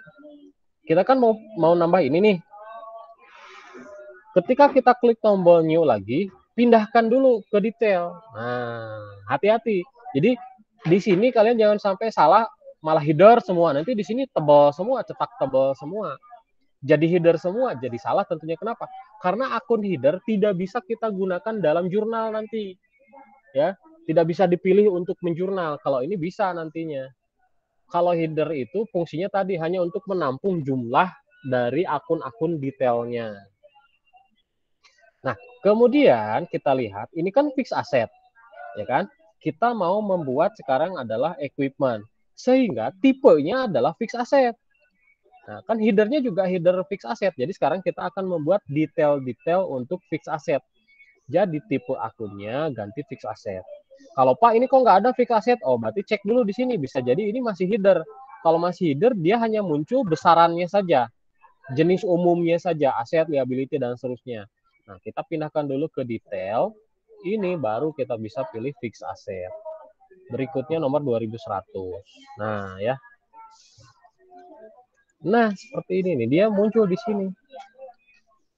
[SPEAKER 1] kita kan mau nambah ini nih. Ketika kita klik tombol new lagi, pindahkan dulu ke detail. Nah, hati-hati. Jadi di sini kalian jangan sampai salah, malah header semua. Nanti di sini tebal semua, cetak tebal semua. Jadi header semua, jadi salah tentunya. Kenapa? Karena akun header tidak bisa kita gunakan dalam jurnal nanti. Ya, tidak bisa dipilih untuk menjurnal. Kalau ini bisa nantinya. Kalau header itu fungsinya tadi hanya untuk menampung jumlah dari akun-akun detailnya. Nah, kemudian kita lihat, ini kan fix asset, ya kan? Kita mau membuat sekarang adalah equipment, sehingga tipenya adalah fix asset. Nah, kan headernya juga header fix asset, jadi sekarang kita akan membuat detail-detail untuk fix asset. Jadi tipe akunnya ganti fix asset. Kalau Pak ini kok nggak ada fix asset, oh berarti cek dulu di sini, bisa jadi ini masih header. Kalau masih header, dia hanya muncul besarannya saja, jenis umumnya saja, aset, liability, dan seterusnya. Nah, kita pindahkan dulu ke detail. Ini baru kita bisa pilih fix asset. Berikutnya nomor 2100. Nah, ya. Nah, seperti ini nih. Dia muncul di sini.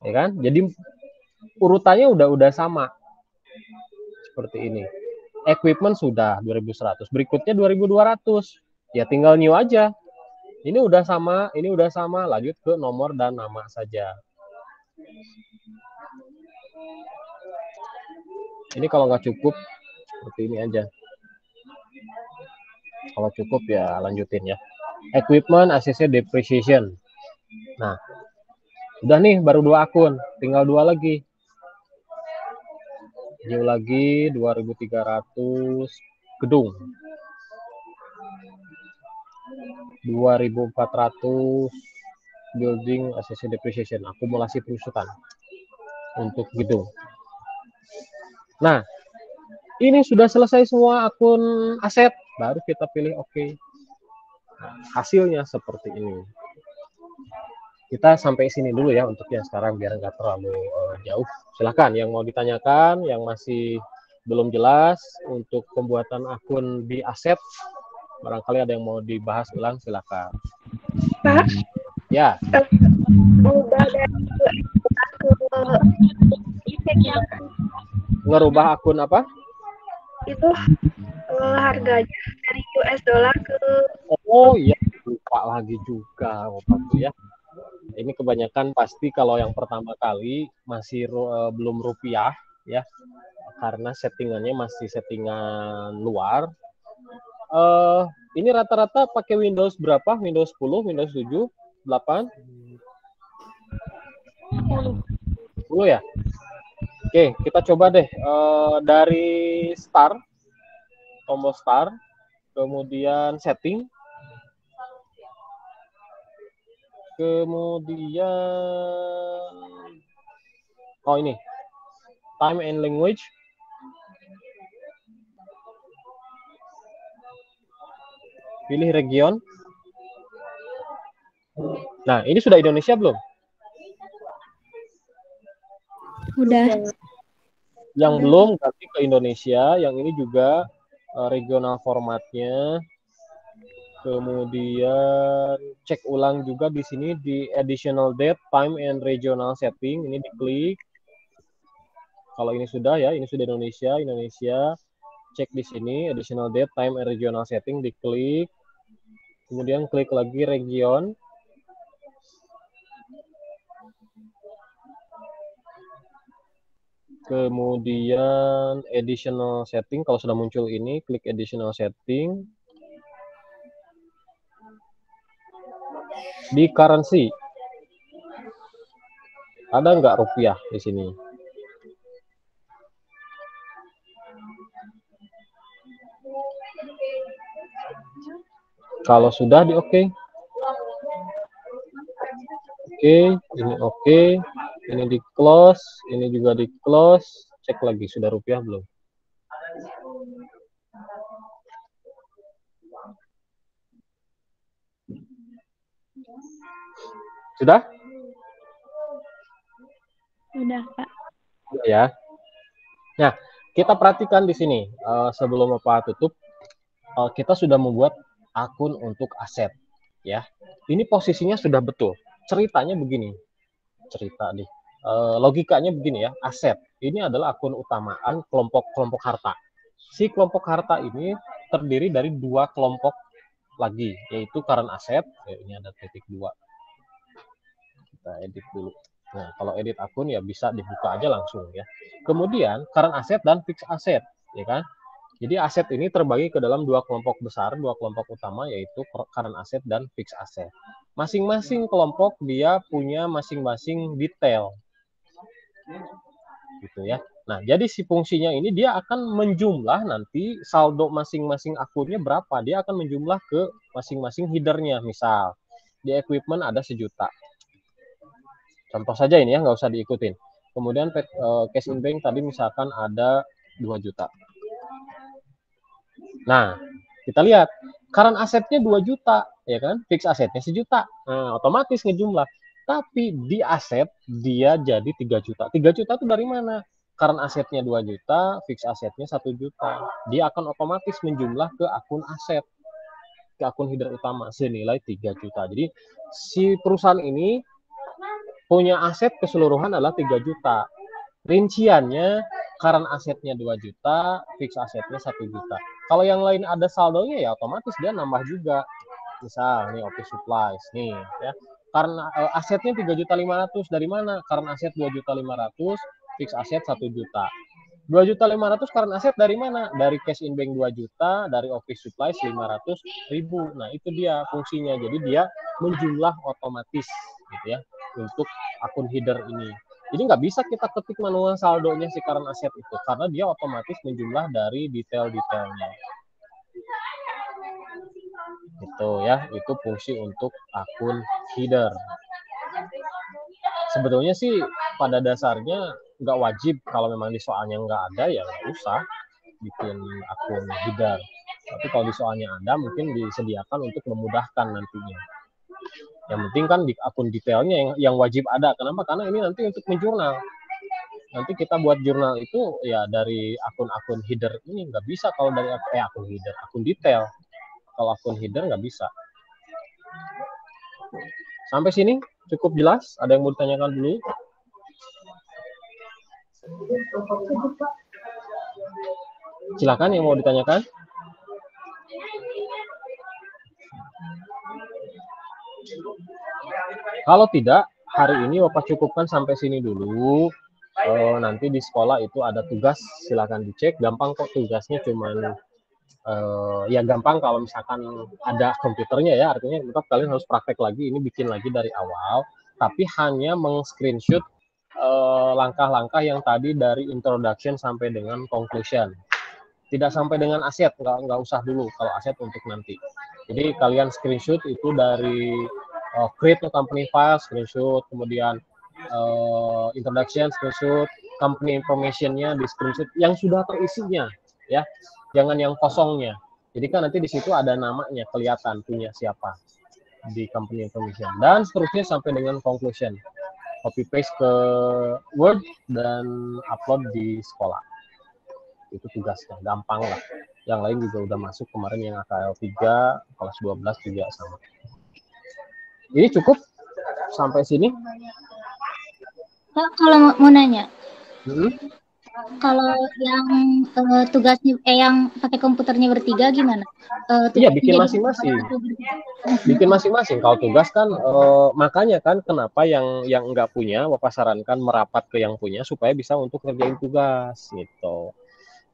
[SPEAKER 1] Ya kan? Jadi urutannya udah sama. Seperti ini. Equipment sudah 2100. Berikutnya 2200. Ya tinggal new aja. Ini udah sama, lanjut ke nomor dan nama saja. Ini kalau nggak cukup, seperti ini aja. Kalau cukup ya lanjutin ya. Equipment, ACC, depreciation. Nah, udah nih baru 2 akun, tinggal 2 lagi. New lagi 2300 gedung. 2400 building, ACC, depreciation, akumulasi perusahaan untuk gedung. Nah, ini sudah selesai semua akun aset, baru kita pilih oke. Nah, hasilnya seperti ini. kita sampai sini dulu ya untuk yang sekarang biar nggak terlalu jauh. Silahkan yang mau ditanyakan, yang masih belum jelas untuk pembuatan akun di aset, barangkali ada yang mau dibahas ulang, silahkan.
[SPEAKER 2] Pak,
[SPEAKER 1] Ya.
[SPEAKER 2] udah dari ke
[SPEAKER 1] Ngerubah akun apa?
[SPEAKER 2] itu harganya dari US dollar ke
[SPEAKER 1] Oh iya, lupa lagi juga Bapak tuh ya. Ini kebanyakan pasti kalau yang pertama kali masih belum rupiah ya, karena settingannya masih settingan luar. Ini rata-rata pakai Windows berapa? Windows 10, Windows 7, 8? 10 ya? Oke, kita coba deh dari start, tombol start, kemudian setting, kemudian oh ini time and language, pilih region. Nah, ini sudah Indonesia belum?
[SPEAKER 2] udah.
[SPEAKER 1] Yang belum ganti ke Indonesia, yang ini juga regional formatnya. Kemudian cek ulang juga di sini di additional date, time and regional setting, ini diklik. Kalau ini sudah ya, ini sudah Indonesia, cek di sini additional date, time and regional setting, diklik. Kemudian klik lagi region. Kemudian additional setting, kalau sudah muncul ini, klik additional setting. Di currency, ada nggak rupiah di sini? Kalau sudah di oke. Oke, ini oke. Ini di close, ini juga di close. Cek lagi sudah rupiah belum? Sudah?
[SPEAKER 2] Udah, Pak.
[SPEAKER 1] Ya. Nah, kita perhatikan di sini sebelum Bapak tutup, kita sudah membuat akun untuk aset, ya. Ini posisinya sudah betul. Ceritanya begini, logikanya begini ya, aset ini adalah akun utamaan kelompok harta. Si kelompok harta ini terdiri dari dua kelompok lagi, yaitu current asset. Ini ada titik 2. Kita edit dulu. Nah, kalau edit akun ya bisa dibuka aja langsung ya. Kemudian current asset dan fixed asset, ya kan? Jadi aset ini terbagi ke dalam dua kelompok besar, dua kelompok utama, yaitu current asset dan fixed asset. Masing-masing kelompok dia punya masing-masing detail, gitu ya. Nah, jadi si fungsinya ini dia akan menjumlah nanti saldo masing-masing akunnya berapa. Dia akan menjumlah ke masing-masing headernya. Misal di equipment ada 1 juta. Contoh saja ini ya, nggak usah diikutin. Kemudian cash in bank tadi misalkan ada 2 juta. Nah, kita lihat current asetnya 2 juta, ya kan? Fixed asetnya 1 juta. Nah, otomatis ngejumlah. Tapi di aset dia jadi 3 juta. 3 juta itu dari mana? Current asetnya 2 juta, fixed asetnya 1 juta. Dia akan otomatis menjumlah ke akun aset, ke akun header utama senilai 3 juta. Jadi si perusahaan ini punya aset keseluruhan adalah 3 juta. Rinciannya current asetnya 2 juta, fixed asetnya 1 juta. Kalau yang lain ada saldonya ya otomatis dia nambah juga. Misal nih office supplies nih ya. Karena asetnya 3.500.000 dari mana? Current aset 2.500.000, fixed aset 1 juta. 2.500.000 current aset dari mana? Dari cash in bank 2 juta, dari office supplies 500.000. Nah, itu dia fungsinya. Jadi dia menjumlah otomatis gitu ya untuk akun header ini. Jadi nggak bisa kita ketik manual saldonya si current asset itu karena dia otomatis menjumlah dari detail-detailnya. Itu ya, itu fungsi untuk akun header. Sebetulnya sih pada dasarnya nggak wajib, kalau memang di soalnya nggak ada ya nggak usah bikin akun header. Tapi kalau di soalnya ada mungkin disediakan untuk memudahkan nantinya. Yang penting kan di akun detailnya yang wajib ada. Kenapa? Karena ini nanti untuk menjurnal. Nanti kita buat jurnal itu ya dari akun-akun header ini nggak bisa kalau dari akun header, akun detail. Kalau akun header nggak bisa. Sampai sini cukup jelas? Ada yang mau ditanyakan dulu? Silakan yang mau ditanyakan. Kalau tidak, hari ini Bapak cukupkan sampai sini dulu. Nanti di sekolah itu ada tugas, silakan dicek. Gampang kok tugasnya, cuman ya gampang kalau misalkan ada komputernya ya, artinya tetap kalian harus praktek lagi, ini bikin lagi dari awal, tapi hanya meng-screenshot langkah-langkah yang tadi dari introduction sampai dengan conclusion. Tidak sampai dengan aset, nggak usah dulu kalau aset untuk nanti. Jadi kalian screenshot itu dari create a company file, screenshot, kemudian introduction, screenshot, company information-nya di screenshot yang sudah terisinya, ya, jangan yang kosongnya. Jadi kan nanti di situ ada namanya kelihatan punya siapa di company information dan seterusnya sampai dengan conclusion. Copy paste ke Word dan upload di sekolah. Itu tugasnya, gampang lah. Yang lain juga udah masuk kemarin yang AKL 3, kelas 12 juga sama. Ini cukup sampai sini?
[SPEAKER 5] Pak, kalau mau nanya,
[SPEAKER 1] Hmm?
[SPEAKER 5] kalau yang tugasnya yang pakai komputernya bertiga gimana?
[SPEAKER 1] Iya, bikin masing-masing. Bikin masing-masing. Kalau tugas kan makanya kan kenapa yang nggak punya Bapak sarankan merapat ke yang punya supaya bisa untuk ngerjain tugas gitu.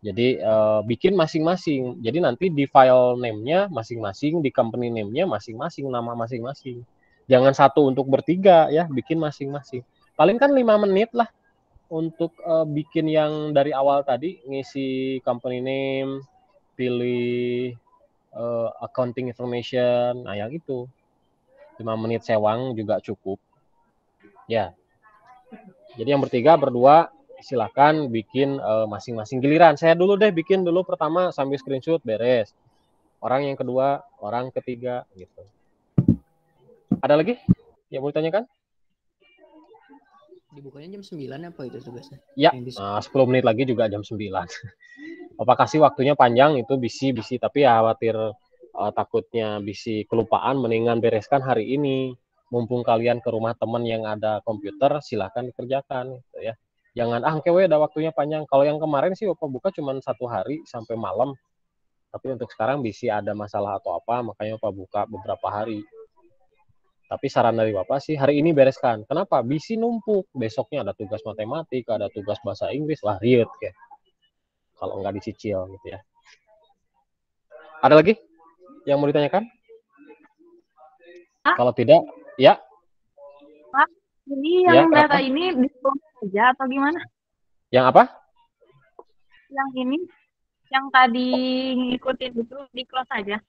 [SPEAKER 1] Jadi bikin masing-masing. Jadi nanti di file name-nya masing-masing, di company name-nya masing-masing, nama masing-masing. Jangan satu untuk bertiga ya, bikin masing-masing. Paling kan 5 menit lah untuk bikin yang dari awal tadi, ngisi company name, pilih accounting information, nah yang itu 5 menit sewang juga cukup. Ya. Jadi yang bertiga, berdua silakan bikin masing-masing giliran. Saya dulu deh bikin dulu pertama sambil screenshot beres. Orang yang kedua, orang ketiga gitu. Ada lagi yang mau ditanyakan?
[SPEAKER 6] Dibukanya jam 9 apa itu tugasnya?
[SPEAKER 1] Ya, 10 menit lagi juga jam 9. Bapak kasih waktunya panjang itu bisi, tapi ya khawatir takutnya bisi kelupaan, mendingan bereskan hari ini. Mumpung kalian ke rumah teman yang ada komputer, silahkan dikerjakan gitu ya. Jangan kewe ada waktunya panjang. Kalau yang kemarin sih Bapak buka cuma 1 hari sampai malam. Tapi untuk sekarang bisi ada masalah atau apa, makanya Bapak buka beberapa hari. Tapi saran dari Bapak sih hari ini bereskan. Kenapa? Bisi numpuk. Besoknya ada tugas matematika, ada tugas bahasa Inggris. Wah, riet ya. Kalau nggak dicicil gitu ya. Ada lagi yang mau ditanyakan? Kalau tidak, ya.
[SPEAKER 3] Pak, ini yang data ini di-close saja atau gimana?
[SPEAKER 1] Yang apa?
[SPEAKER 3] Yang ini, yang tadi ngikutin itu di-close saja.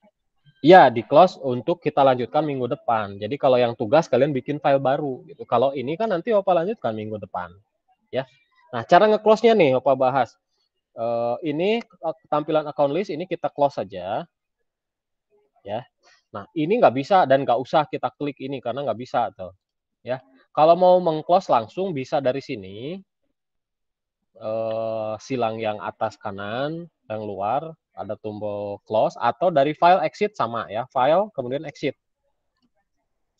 [SPEAKER 1] Iya, di close untuk kita lanjutkan minggu depan. Jadi kalau yang tugas kalian bikin file baru gitu. Kalau ini kan nanti Opa lanjutkan minggu depan, ya. Nah, cara nge-close-nya nih Opa bahas. Ini tampilan account list ini kita close saja, ya. Nah, ini nggak bisa dan nggak usah kita klik ini karena nggak bisa tuh, ya. Kalau mau meng-close langsung bisa dari sini, silang yang atas kanan, yang luar. Ada tombol close atau dari file exit sama ya, file kemudian exit.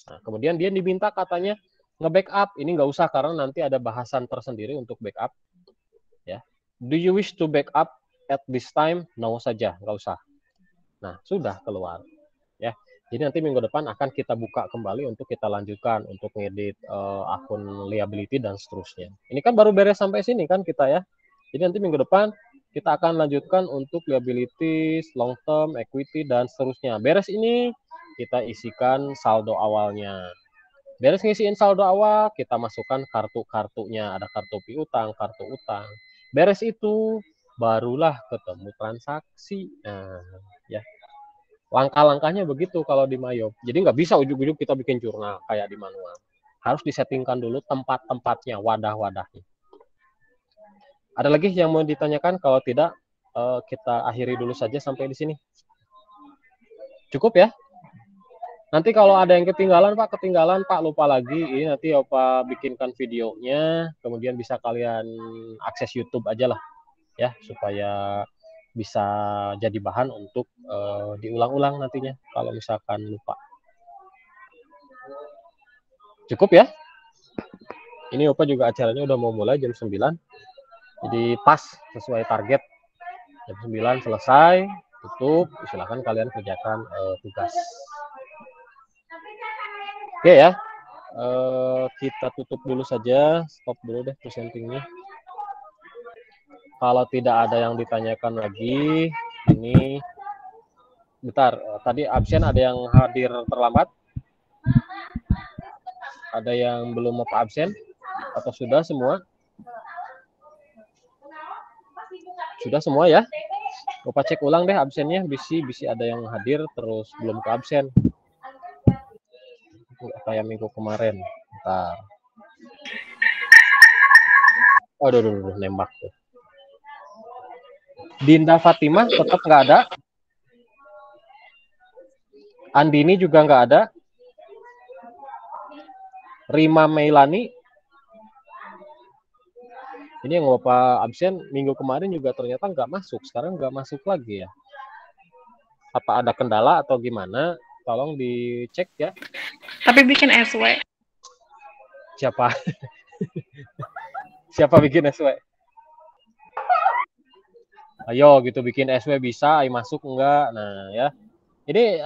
[SPEAKER 1] Nah, kemudian dia diminta katanya nge-backup. Ini nggak usah karena nanti ada bahasan tersendiri untuk backup. Ya, do you wish to backup at this time? No saja, nggak usah. Nah, sudah keluar. Ya, jadi nanti minggu depan akan kita buka kembali untuk kita lanjutkan untuk ngedit akun liability dan seterusnya. Ini kan baru beres sampai sini kan kita ya. Jadi nanti minggu depan kita akan lanjutkan untuk liabilities, long term, equity, dan seterusnya. Beres ini, kita isikan saldo awalnya. Beres ngisiin saldo awal, kita masukkan kartu-kartunya. Ada kartu piutang, kartu utang. Beres itu, barulah ketemu transaksi. Nah, ya. Langkah-langkahnya begitu kalau di Mayo. Jadi nggak bisa ujuk-ujuk kita bikin jurnal kayak di manual. Harus disettingkan dulu tempat-tempatnya, wadah-wadahnya. Ada lagi yang mau ditanyakan? Kalau tidak, kita akhiri dulu saja sampai di sini. Cukup ya? Nanti kalau ada yang ketinggalan Pak, lupa lagi, ini nanti Opa bikinkan videonya, kemudian bisa kalian akses YouTube aja lah, ya, supaya bisa jadi bahan untuk diulang-ulang nantinya, kalau misalkan lupa. Cukup ya? Ini Opa juga acaranya udah mau mulai jam 9, jadi pas sesuai target. Jam 9 selesai, tutup, silakan kalian kerjakan tugas. Oke ya, kita tutup dulu saja, stop dulu deh presentingnya. Kalau tidak ada yang ditanyakan lagi, ini bentar, tadi absen ada yang hadir terlambat? Ada yang belum mau absen? Atau sudah semua? Sudah semua ya? Opa cek ulang deh absennya, bisi ada yang hadir terus belum ke absen. Kayak minggu kemarin. Bentar. Aduh, nembak tuh. Dinda Fatimah tetap nggak ada. Andini juga nggak ada. Rima Meilani. Ini yang Bapak absen minggu kemarin juga ternyata nggak masuk. Sekarang nggak masuk lagi ya. Apa ada kendala atau gimana? Tolong dicek ya.
[SPEAKER 7] Tapi bikin SW.
[SPEAKER 1] Siapa? Siapa bikin SW? Ayo gitu bikin SW bisa, ayo masuk enggak? Nah ya. Jadi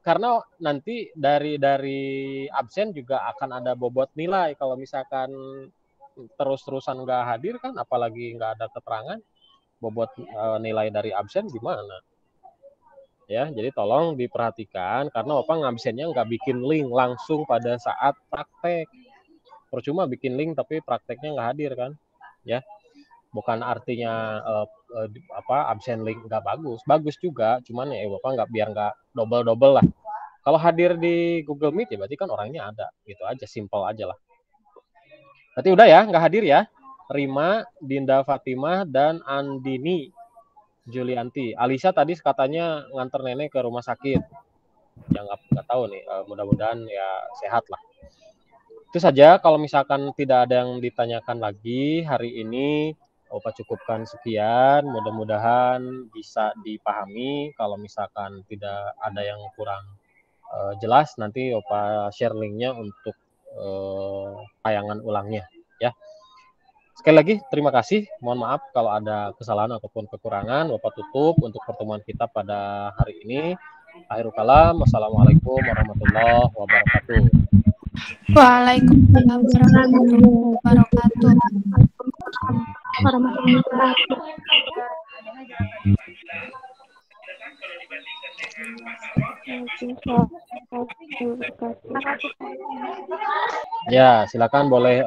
[SPEAKER 1] karena nanti dari absen juga akan ada bobot nilai. Kalau misalkan terus-terusan nggak hadir kan, apalagi nggak ada keterangan, bobot nilai dari absen gimana? Ya, jadi tolong diperhatikan karena Bapak ngabsennya nggak bikin link langsung pada saat praktek. Percuma bikin link tapi prakteknya nggak hadir kan? Ya, bukan artinya absen link nggak bagus juga, cuman ya Bapak biar nggak double lah. Kalau hadir di Google Meet ya berarti kan orangnya ada, gitu aja, simple aja lah. Berarti udah ya, nggak hadir ya? Rima, Dinda Fatimah, dan Andini Julianti. Alisa tadi katanya nganter nenek ke rumah sakit. Yang nggak tahu nih, mudah-mudahan ya sehat lah. Itu saja, kalau misalkan tidak ada yang ditanyakan lagi hari ini, Opa cukupkan sekian. Mudah-mudahan bisa dipahami. Kalau misalkan tidak ada yang kurang jelas, nanti Opa share linknya untuk tayangan ulangnya ya. Sekali lagi terima kasih, mohon maaf kalau ada kesalahan ataupun kekurangan. Bapak tutup untuk pertemuan kita pada hari ini. Akhirul kalam, wassalamualaikum warahmatullahi wabarakatuh.
[SPEAKER 2] Waalaikumsalam warahmatullahi wabarakatuh.
[SPEAKER 1] Ya, silakan boleh